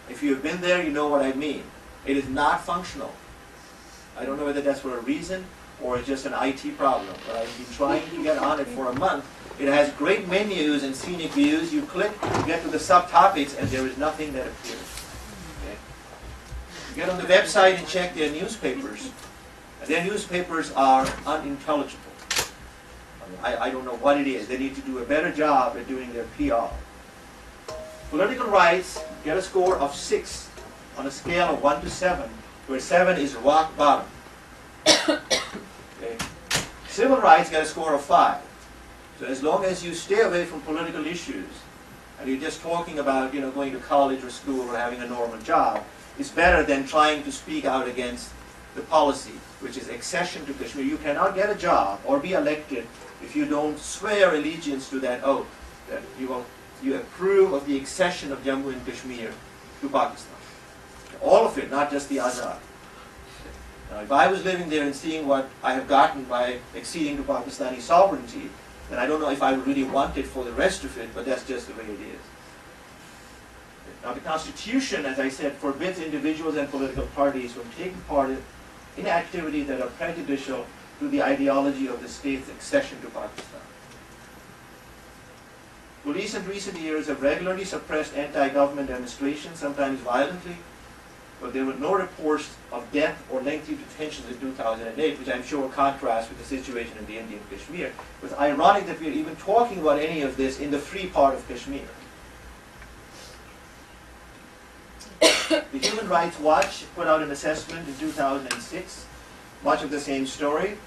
If you've been there, you know what I mean. It is not functional. I don't know whether that's for a reason or it's just an IT problem, but I've been trying to get on it for a month. It has great menus and scenic views. You click, you get to the subtopics, and there is nothing that appears. Okay? You get on the website and check their newspapers. Their newspapers are unintelligible. I don't know what it is. They need to do a better job at doing their PR. Political rights get a score of 6 on a scale of 1 to 7, where 7 is rock bottom. Okay. Civil rights get a score of 5. So as long as you stay away from political issues, and you're just talking about going to college or school or having a normal job, it's better than trying to speak out against the policy, which is accession to Kashmir. You cannot get a job or be elected if you don't swear allegiance to that oath, that you approve of the accession of Jammu and Kashmir to Pakistan. All of it, not just the Azad. Now, if I was living there and seeing what I have gotten by acceding to Pakistani sovereignty, then I don't know if I would really want it for the rest of it, but that's just the way it is. Now, the Constitution, as I said, forbids individuals and political parties from taking part in activities that are prejudicial to the ideology of the state's accession to Pakistan. Police in recent years have regularly suppressed anti-government demonstrations, sometimes violently, but there were no reports of death or lengthy detentions in 2008, which I'm sure contrasts with the situation in the Indian Kashmir. It's ironic that we're even talking about any of this in the free part of Kashmir. The Human Rights Watch put out an assessment in 2006, much of the same story.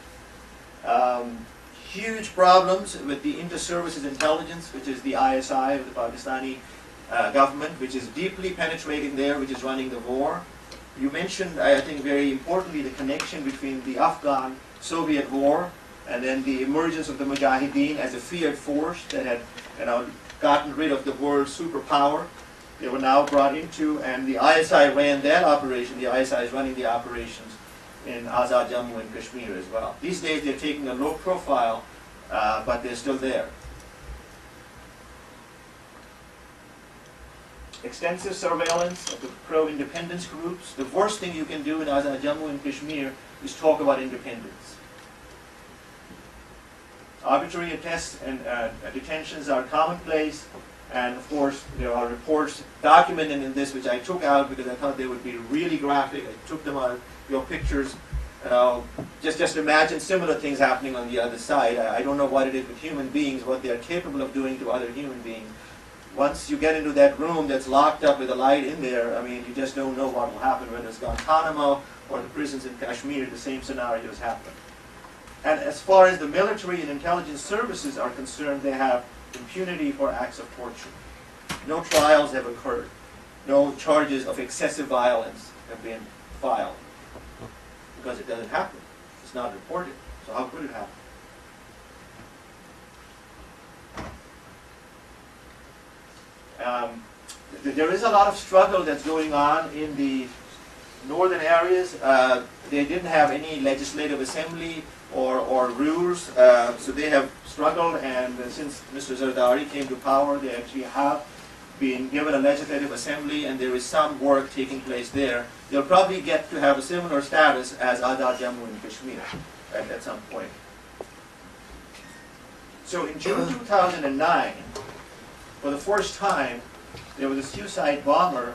Huge problems with the inter-services intelligence, which is the ISI of the Pakistani government, which is deeply penetrating there, which is running the war. You mentioned, I think very importantly, the connection between the Afghan-Soviet war and then the emergence of the Mujahideen as a feared force that had gotten rid of the world's superpower. They were now brought into, and the ISI ran that operation. The ISI is running the operations in Azad Jammu and Kashmir as well. These days they're taking a low profile, but they're still there. Extensive surveillance of the pro-independence groups. The worst thing you can do in Azad Jammu and Kashmir is talk about independence. Arbitrary arrests and detentions are commonplace, and of course there are reports documented in this which I took out because I thought they would be really graphic. I took them out of your pictures. Just imagine similar things happening on the other side. I don't know what it is with human beings, what they are capable of doing to other human beings. Once you get into that room that's locked up with a light in there, I mean, you just don't know what will happen, whether it's Guantanamo or the prisons in Kashmir, the same scenarios happen. And as far as the military and intelligence services are concerned, they have impunity for acts of torture. No trials have occurred. No charges of excessive violence have been filed. Because it doesn't happen. It's not reported. So how could it happen? There is a lot of struggle that's going on in the northern areas. They didn't have any legislative assembly or rules, so they have struggled, and since Mr. Zardari came to power, they actually have been given a legislative assembly, and there is some work taking place there. They'll probably get to have a similar status as Azad Jammu and Kashmir at some point. So in June 2009, for the first time, there was a suicide bomber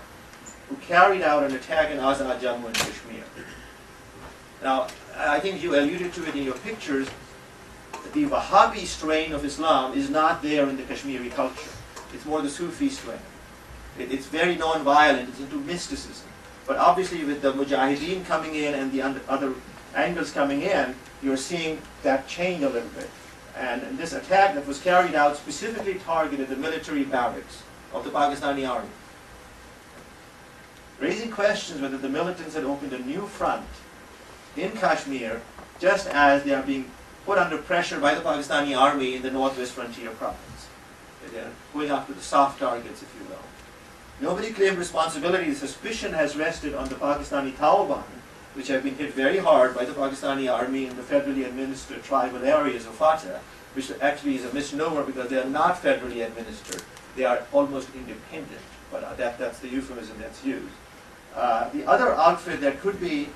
who carried out an attack in Azad Jammu and Kashmir. Now, I think you alluded to it in your pictures. The Wahhabi strain of Islam is not there in the Kashmiri culture. It's more the Sufi strain. It's very non-violent. It's into mysticism. But obviously with the Mujahideen coming in and the other angles coming in, you're seeing that change a little bit. And this attack that was carried out specifically targeted the military barracks of the Pakistani army, raising questions whether the militants had opened a new front in Kashmir, just as they are being put under pressure by the Pakistani army in the northwest frontier province. They're going after the soft targets, if you will. Nobody claimed responsibility. The suspicion has rested on the Pakistani Taliban, which have been hit very hard by the Pakistani army in the federally administered tribal areas of Fatah, which actually is a misnomer because they are not federally administered. They are almost independent, but that's the euphemism that's used. The other outfit that could be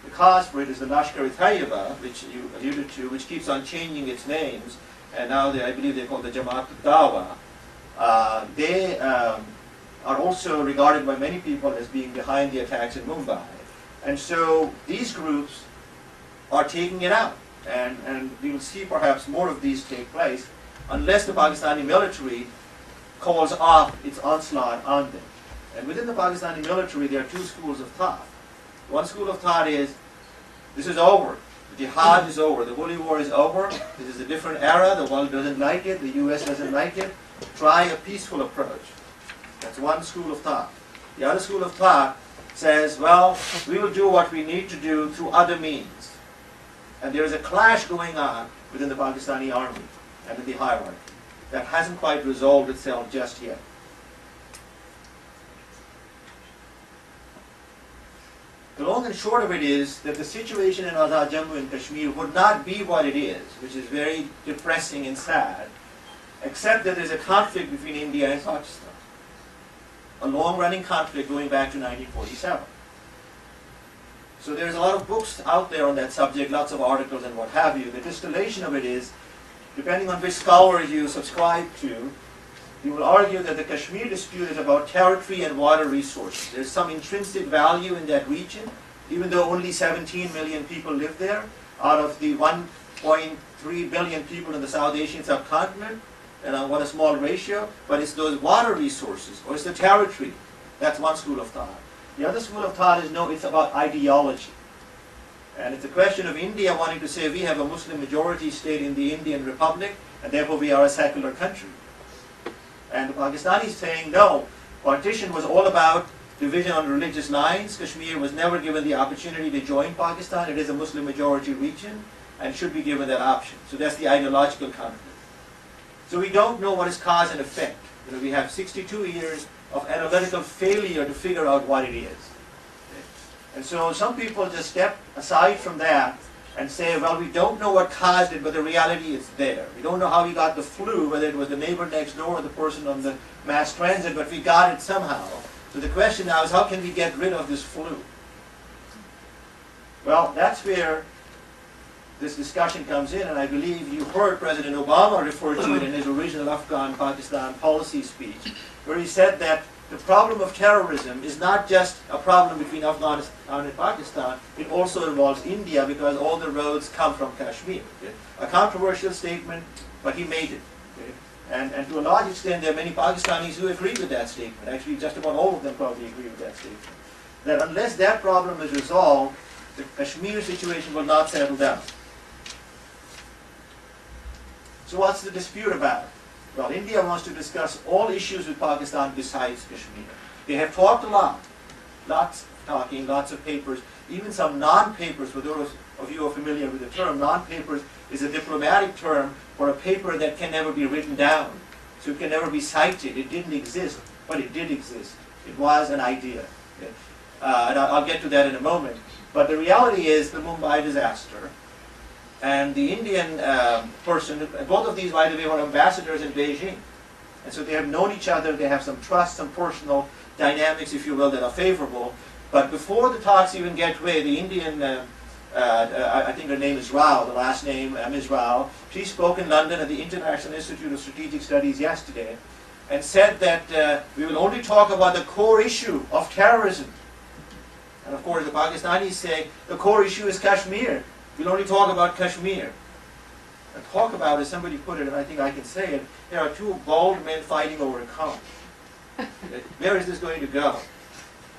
the cause for it is the Lashkar-e-Taiba, which you alluded to, which keeps on changing its names, and now I believe they're called the Jamaat al-Dawa. They are also regarded by many people as being behind the attacks in Mumbai. And so these groups are taking it out, and we will see perhaps more of these take place unless the Pakistani military calls off its onslaught on them. And within the Pakistani military, there are two schools of thought. One school of thought is, this is over. The jihad is over. The holy war is over. This is a different era. The world doesn't like it. The US doesn't like it. Try a peaceful approach. That's one school of thought. The other school of thought says, well, we will do what we need to do through other means. And there is a clash going on within the Pakistani army and in the hierarchy that hasn't quite resolved itself just yet. The long and short of it is that the situation in Azad Jammu and Kashmir would not be what it is, which is very depressing and sad, except that there's a conflict between India and Pakistan. A long-running conflict going back to 1947. So there's a lot of books out there on that subject, lots of articles and what have you. The distillation of it is, depending on which scholar you subscribe to, you will argue that the Kashmir dispute is about territory and water resources. There's some intrinsic value in that region, even though only 17 million people live there, out of the 1.3 billion people in the South Asian subcontinent, and what a small ratio, but it's those water resources, or it's the territory. That's one school of thought. The other school of thought is, no, it's about ideology. And it's a question of India wanting to say we have a Muslim majority state in the Indian Republic, and therefore we are a secular country. And the Pakistanis saying, no, partition was all about division on religious lines. Kashmir was never given the opportunity to join Pakistan. It is a Muslim majority region and should be given that option. So that's the ideological conflict. So we don't know what is cause and effect. You know, we have 62 years of analytical failure to figure out what it is. Okay. And so some people just step aside from that and say, well, we don't know what caused it, but the reality is there. We don't know how we got the flu, whether it was the neighbor next door or the person on the mass transit, but we got it somehow. So the question now is, how can we get rid of this flu? Well, that's where this discussion comes in, and I believe you heard President Obama refer to it in his original Afghan-Pakistan policy speech, where he said that the problem of terrorism is not just a problem between Afghanistan and Pakistan, it also involves India because all the roads come from Kashmir. Okay? A controversial statement, but he made it. Okay? And to a large extent, there are many Pakistanis who agree with that statement. Actually, just about all of them probably agree with that statement. That unless that problem is resolved, the Kashmir situation will not settle down. So what's the dispute about? Well, India wants to discuss all issues with Pakistan besides Kashmir. They have talked a lot. Lots of talking, lots of papers, even some non-papers. For those of you who are familiar with the term, non-papers is a diplomatic term for a paper that can never be written down. So it can never be cited. It didn't exist, but it did exist. It was an idea. Okay? And I'll get to that in a moment. But the reality is the Mumbai disaster and the Indian person, both of these, by the way, were ambassadors in Beijing. And so they have known each other, they have some trust, some personal dynamics, if you will, that are favorable. But before the talks even get away, the Indian, I think her name is Rao, the last name, Ms. Rao, she spoke in London at the International Institute of Strategic Studies yesterday and said that we will only talk about the core issue of terrorism. And of course the Pakistanis say the core issue is Kashmir. We'll only talk about Kashmir. And talk about, as somebody put it, and I think I can say it, there are two bald men fighting over a comb. Where is this going to go?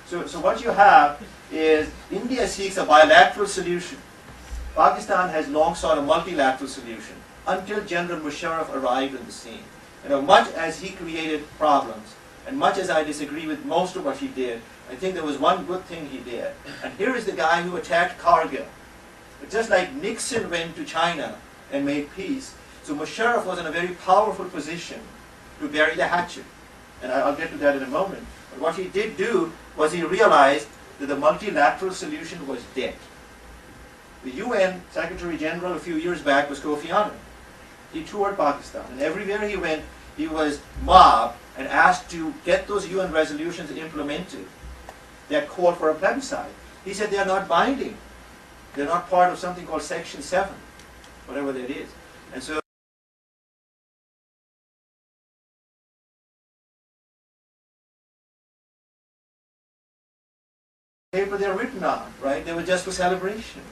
So what you have is India seeks a bilateral solution. Pakistan has long sought a multilateral solution until General Musharraf arrived on the scene. You know, much as he created problems, and much as I disagree with most of what he did, I think there was one good thing he did. And here is the guy who attacked Kargil. But just like Nixon went to China and made peace, so Musharraf was in a very powerful position to bury the hatchet. And I'll get to that in a moment. But what he did do was he realized that the multilateral solution was dead. The UN Secretary General a few years back was Kofi Annan. He toured Pakistan, and everywhere he went, he was mobbed and asked to get those UN resolutions implemented that called for a plebiscite. He said they are not binding. They're not part of something called Section 7, whatever that is. And so paper they're written on, right? They were just for celebration.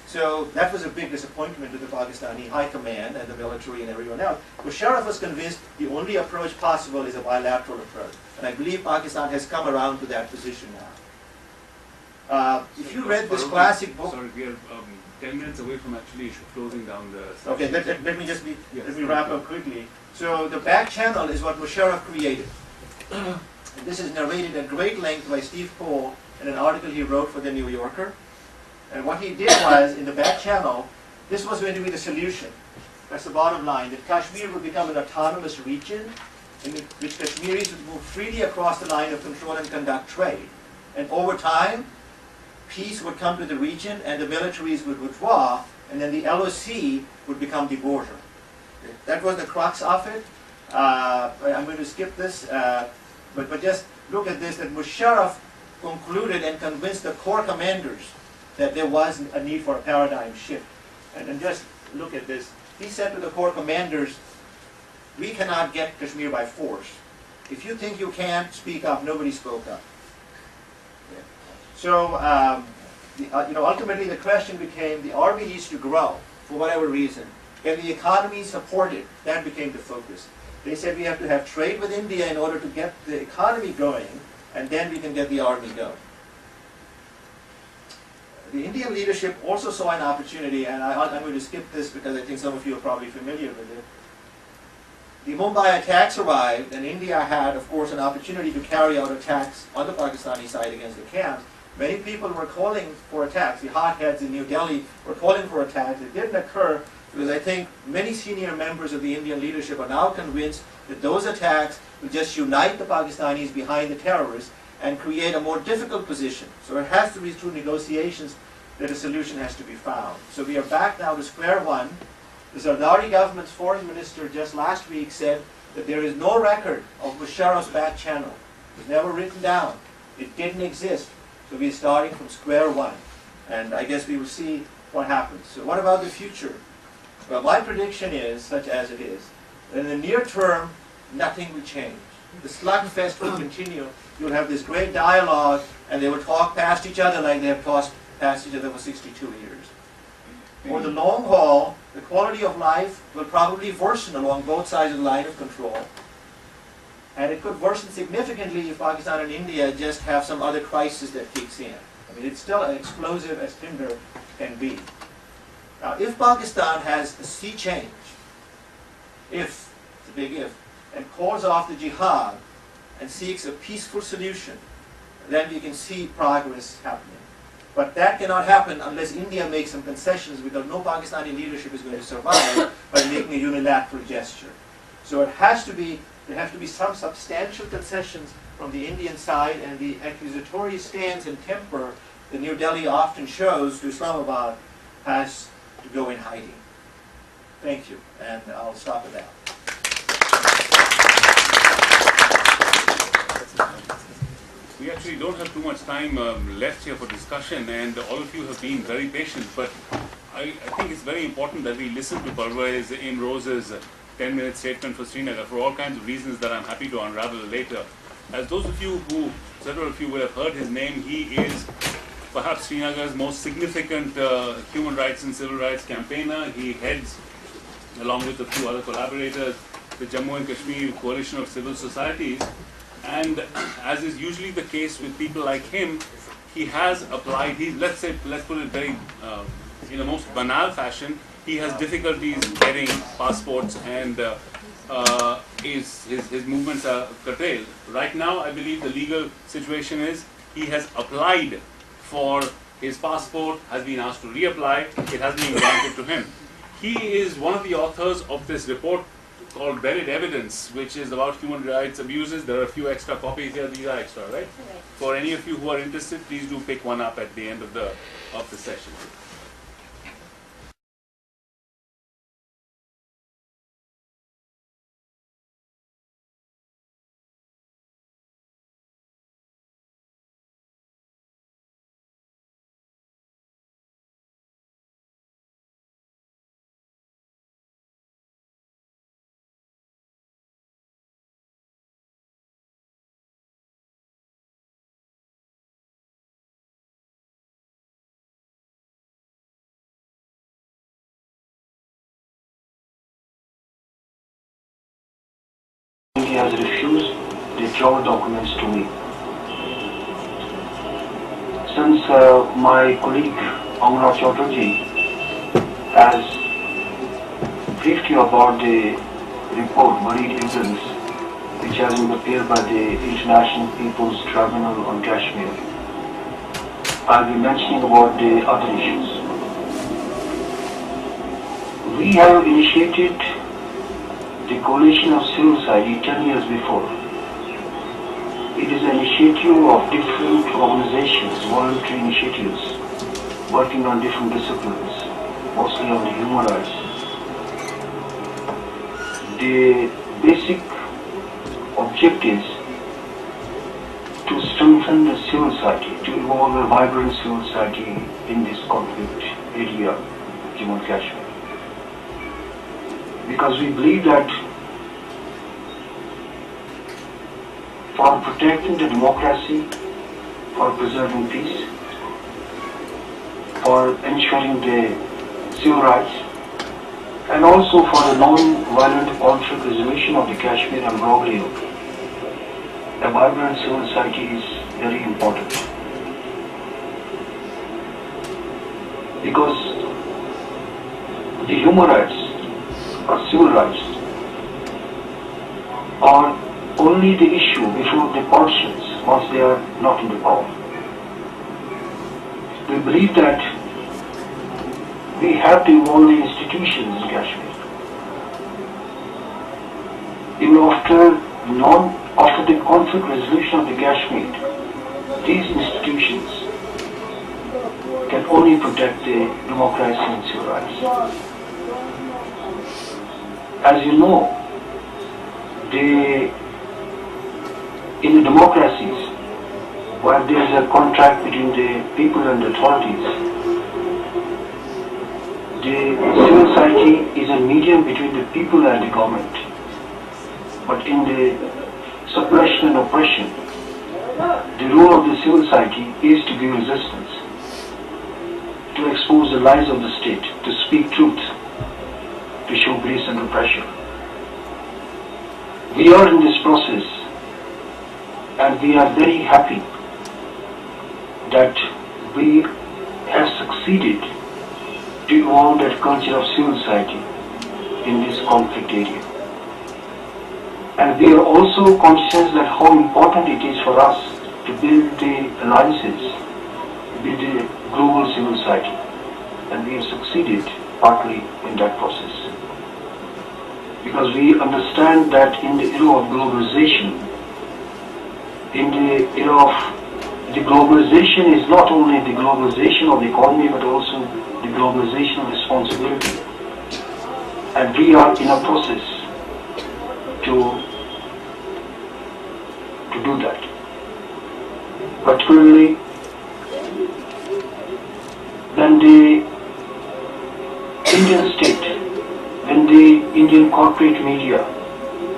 So that was a big disappointment to the Pakistani high command and the military and everyone else. Musharraf was convinced the only approach possible is a bilateral approach. And I believe Pakistan has come around to that position now. If you read this classic book... Sorry, we are 10 minutes away from actually closing down the session. Okay, let me wrap up quickly. So the back channel is what Musharraf created. And this is narrated at great length by Steve Pohl in an article he wrote for the New Yorker. And what he did was, in the back channel, this was going to be the solution. That's the bottom line, that Kashmir would become an autonomous region in which Kashmiris would move freely across the line of control and conduct trade. And over time, peace would come to the region and the militaries would withdraw, and then the LOC would become the border. That was the crux of it. I'm going to skip this, but just look at this, that Musharraf concluded and convinced the corps commanders that there was a need for a paradigm shift. And just look at this. He said to the corps commanders, we cannot get Kashmir by force. If you think you can, speak up. Nobody spoke up. Okay. So, ultimately the question became, the army needs to grow for whatever reason. Can the economy support it? That became the focus. They said we have to have trade with India in order to get the economy going, and then we can get the army going. The Indian leadership also saw an opportunity, and I'm going to skip this because I think some of you are probably familiar with it. The Mumbai attacks arrived, and India had, of course, an opportunity to carry out attacks on the Pakistani side against the camps. Many people were calling for attacks. The hotheads in New Delhi were calling for attacks. It didn't occur because I think many senior members of the Indian leadership are now convinced that those attacks will just unite the Pakistanis behind the terrorists and create a more difficult position. So it has to be through negotiations that a solution has to be found. So we are back now to square one. The Zardari government's foreign minister just last week said that there is no record of Musharraf's back channel. It was never written down. It didn't exist. So we're starting from square one. And I guess we will see what happens. So what about the future? Well, my prediction is, such as it is, that in the near term, nothing will change. The slugfest will continue. You'll have this great dialogue, and they will talk past each other like they have talked past each other for 62 years. For the long haul, the quality of life will probably worsen along both sides of the line of control. And it could worsen significantly if Pakistan and India just have some other crisis that kicks in. I mean, it's still as explosive as timber can be. Now, if Pakistan has a sea change, it's a big if, and calls off the jihad and seeks a peaceful solution, then we can see progress happening. But that cannot happen unless India makes some concessions, because no Pakistani leadership is going to survive by making a unilateral gesture. So there have to be some substantial concessions from the Indian side, and the accusatory stance and temper that New Delhi often shows to Islamabad has to go in hiding. Thank you, and I'll stop at that. We actually don't have too much time left here for discussion, and all of you have been very patient, but I think it's very important that we listen to Parvez Imroze's 10-minute statement for Srinagar for all kinds of reasons that I'm happy to unravel later. As those of you several of you will have heard his name, he is perhaps Srinagar's most significant human rights and civil rights campaigner. He heads, along with a few other collaborators, the Jammu and Kashmir Coalition of Civil Societies. And as is usually the case with people like him, he has applied, let's put it very, in the most banal fashion, he has difficulties getting passports, and his movements are curtailed. Right now, I believe the legal situation is he has applied for his passport, has been asked to reapply, it has been granted to him. He is one of the authors of this report called Buried Evidence, which is about human rights abuses. There are a few extra copies here. These are extra, right? Right. For any of you who are interested, please do pick one up at the end of the session. He has refused the travel documents to me. Since my colleague Amra Chaudhary has briefed you about the report, Buried Evidence, which has been prepared by the International People's Tribunal on Kashmir, I'll be mentioning about the other issues. We have initiated the Coalition of Civil Society 10 years before. It is an initiative of different organizations, voluntary initiatives, working on different disciplines, mostly on the human rights. The basic objectives to strengthen the civil society, to evolve a vibrant civil society in this conflict area, Jammu and Kashmir. Because we believe that for protecting the democracy, for preserving peace, for ensuring the civil rights, and also for the non-violent conflict resolution of the Kashmir and globally, a vibrant civil society is very important. Because the human rights or civil rights are only the issue before the politicians once they are not in the power. We believe that we have to evolve the institutions in Kashmir. Even after the conflict resolution of the Kashmir, these institutions can only protect the democracy and civil rights. As you know, in the democracies, where there is a contract between the people and the authorities, the civil society is a medium between the people and the government. But in the suppression and oppression, the role of the civil society is to give resistance, to expose the lies of the state, to speak truth, to show grace under pressure. We are in this process, and we are very happy that we have succeeded to evolve that culture of civil society in this conflict area. And we are also conscious that how important it is for us to build the alliances with the global civil society. And we have succeeded partly in that process. Because we understand that in the era of globalization, in the era of the globalization is not only the globalization of the economy but also the globalization of responsibility. And we are in a process to do that. Particularly when the Indian state, when the Indian corporate media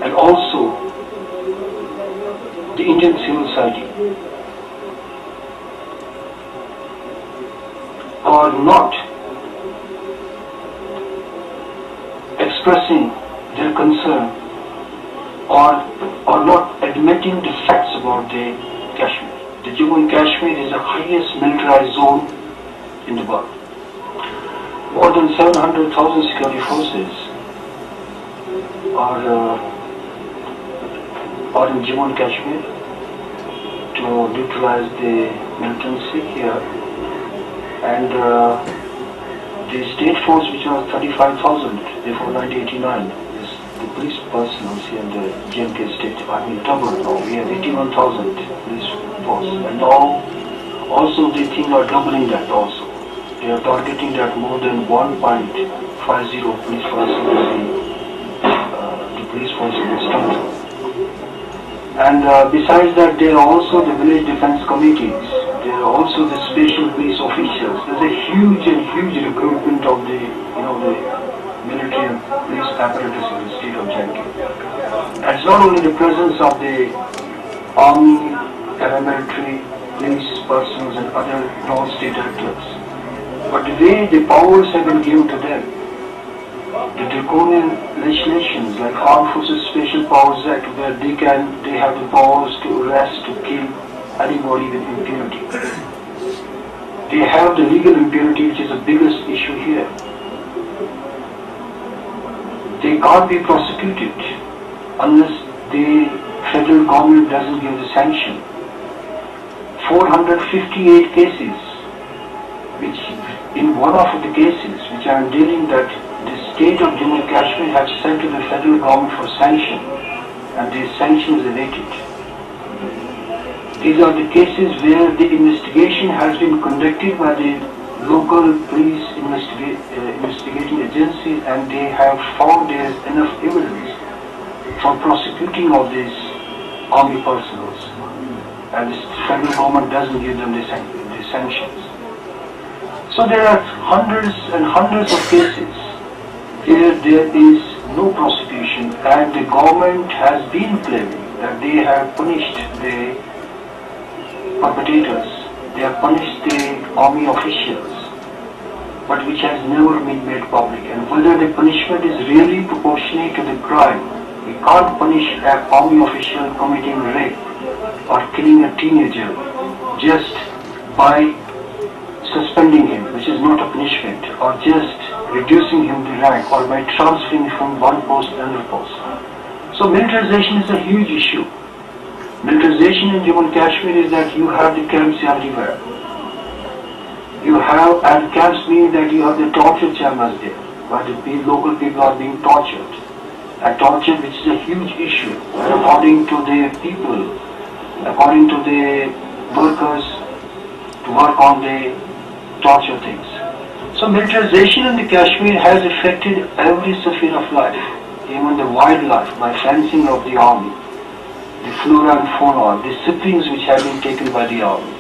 and also the Indian civil society are not expressing their concern or not admitting the facts about the Kashmir. The Jammu and Kashmir is the highest militarized zone in the world. More than 700,000 security forces are in Jammu and Kashmir to neutralize the militancy here. And the state force, which was 35,000 before 1989, is the police personnel here in the JNK state. I mean, double now. We have 81,000 police force, and now also they think are doubling that also. They are targeting that more than 1.50 police personnel the police force in this country. And besides that, there are also the village defense committees. There are also the special police officials. There's a huge recruitment of the military and police apparatus in the state of JNK. And it's not only the presence of the army, paramilitary, police personnel and other non-state actors, but the way the powers have been given to them, the draconian legislations like Armed Forces Special Powers Act, where they have the powers to arrest, to kill anybody with impunity. They have the legal impunity, which is the biggest issue here. They can't be prosecuted unless the federal government doesn't give the sanction. 458 cases, which in one of the cases which I am dealing, that the state of Jammu and Kashmir has sent to the federal government for sanction, and the sanction is evaded. These are the cases where the investigation has been conducted by the local police investigating agencies, and they have found there is enough evidence for prosecuting of these army personnel, and the federal government doesn't give them the sanctions. So there are hundreds and hundreds of cases where there is no prosecution, and the government has been claiming that they have punished the perpetrators, they have punished the army officials, but which has never been made public. And whether the punishment is really proportionate to the crime, we can't punish an army official committing rape or killing a teenager just by suspending him, which is not a punishment, or just reducing him the rank, or by transferring from one post to another post. So militarization is a huge issue. Militarization in Jammu and Kashmir is that you have the camps everywhere. You have, and camps mean that you have the torture chambers there, where the local people are being tortured. And torture, which is a huge issue, according to the people, according to the workers, to work on the torture things. So militarization in the Kashmir has affected every sphere of life, even the wildlife, by fencing of the army, the flora and fauna, the saplings which have been taken by the army,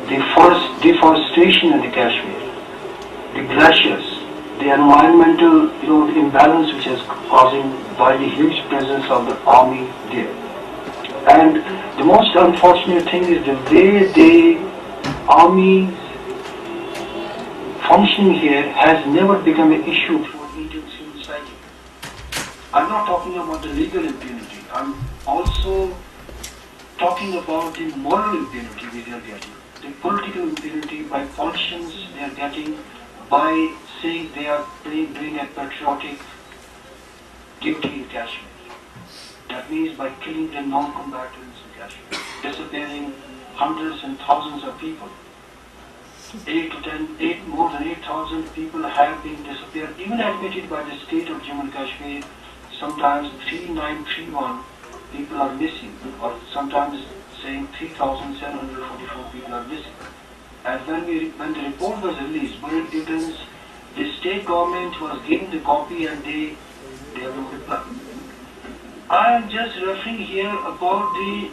the forest deforestation in the Kashmir, the glaciers, the environmental, the imbalance which is causing by the huge presence of the army there. And the most unfortunate thing is the way the army functioning here has never become an issue for Indian civil society. I'm not talking about the legal impunity. I'm also talking about the moral impunity they are getting. The political impunity by politicians they are getting by saying they are doing a patriotic duty in Kashmir. That means by killing the non-combatants in Kashmir, disappearing hundreds and thousands of people. More than 8,000 people have been disappeared, even admitted by the state of Jammu and Kashmir. Sometimes 3931 people are missing, or sometimes saying 3,744 people are missing. And when the report was released, by evidence, the state government was given the copy and they have no reply. I am just referring here about the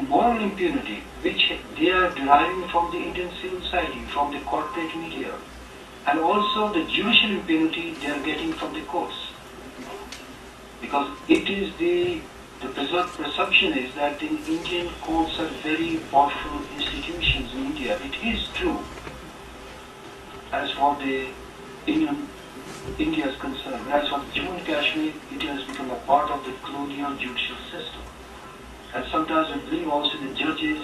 moral impunity which they are deriving from the Indian civil society, from the corporate media, and also the judicial impunity they are getting from the courts. Because it is the presumption is that the Indian courts are very powerful institutions in India. It is true. As for the India is concerned, as for Jammu and Kashmir, it has become a part of the colonial judicial system. And sometimes I believe also the judges,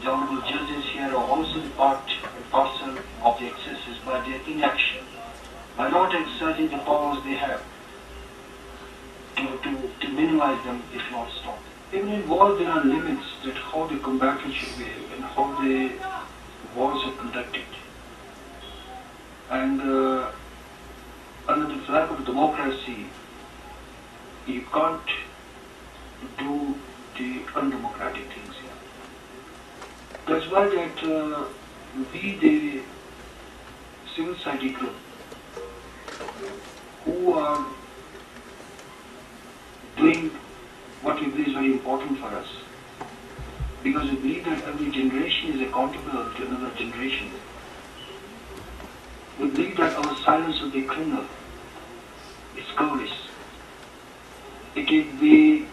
the honorable judges here are also part and parcel of the excesses by their inaction, by not exercising the powers they have to minimize them if not stop. Even in war there are limits that how the combatants should behave and how the wars are conducted. And under the flag of democracy, you can't do the undemocratic things here. That's why that we, the civil society group, who are doing what we believe is very important for us, because we believe that every generation is accountable to another generation. We believe that our silence will be criminal. It's cowardice. It will be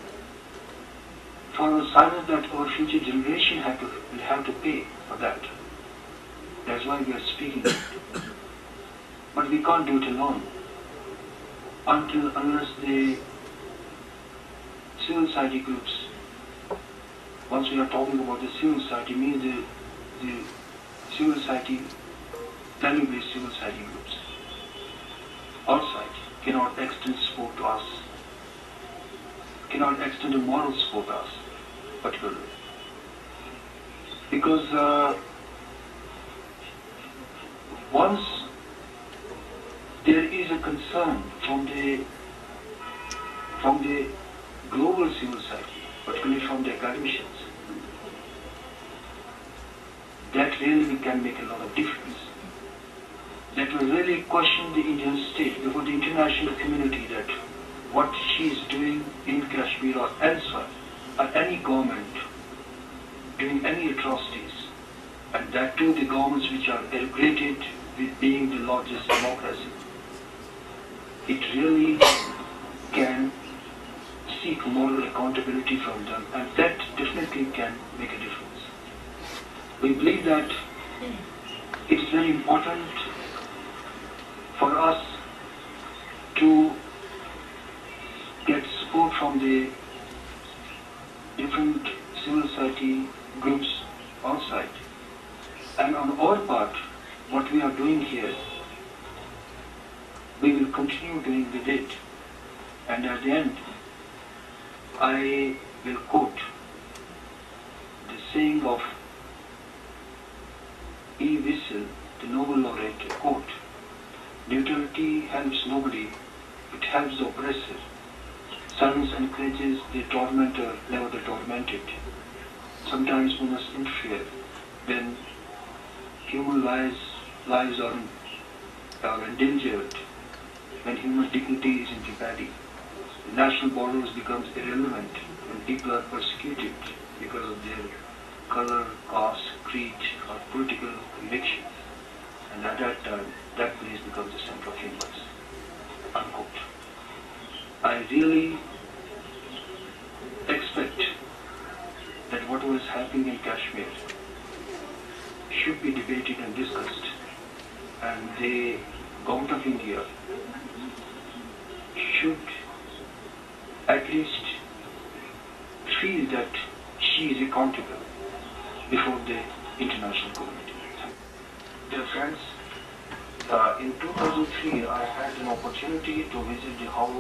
for our silence that our future generation will have to pay for that. That's why we are speaking. But we can't do it alone. Unless the civil society groups, once we are talking about the civil society, means the civil society, value-based civil society groups outside cannot extend support to us, cannot extend a moral support to us, particularly. Because once there is a concern from the global civil society, particularly from the academicians, that really can make a lot of difference. That will really question the Indian state before the international community that what she is doing in Kashmir or elsewhere, or any government doing any atrocities, and that too the governments which are regulated with being the largest democracy, it really can seek moral accountability from them, and that definitely can make a difference. We believe that it is very important for us to get support from the different civil society groups outside. And on our part, what we are doing here, we will continue doing with it. And at the end, I will quote the saying of E. Wissel, the Nobel laureate, quote, "Neutrality helps nobody, it helps the oppressor. Silence encourages the tormentor, never the tormented. Sometimes we must interfere when human lives are endangered, when human dignity is in jeopardy. National borders becomes irrelevant when people are persecuted because of their color, caste, creed, or political convictions. and at that time, that place becomes the center of universe. Unquote. I really expect that whatever is happening in Kashmir should be debated and discussed, and the government of India should at least feel that she is accountable before the international community. Dear friends, in 2003 I had an opportunity to visit the house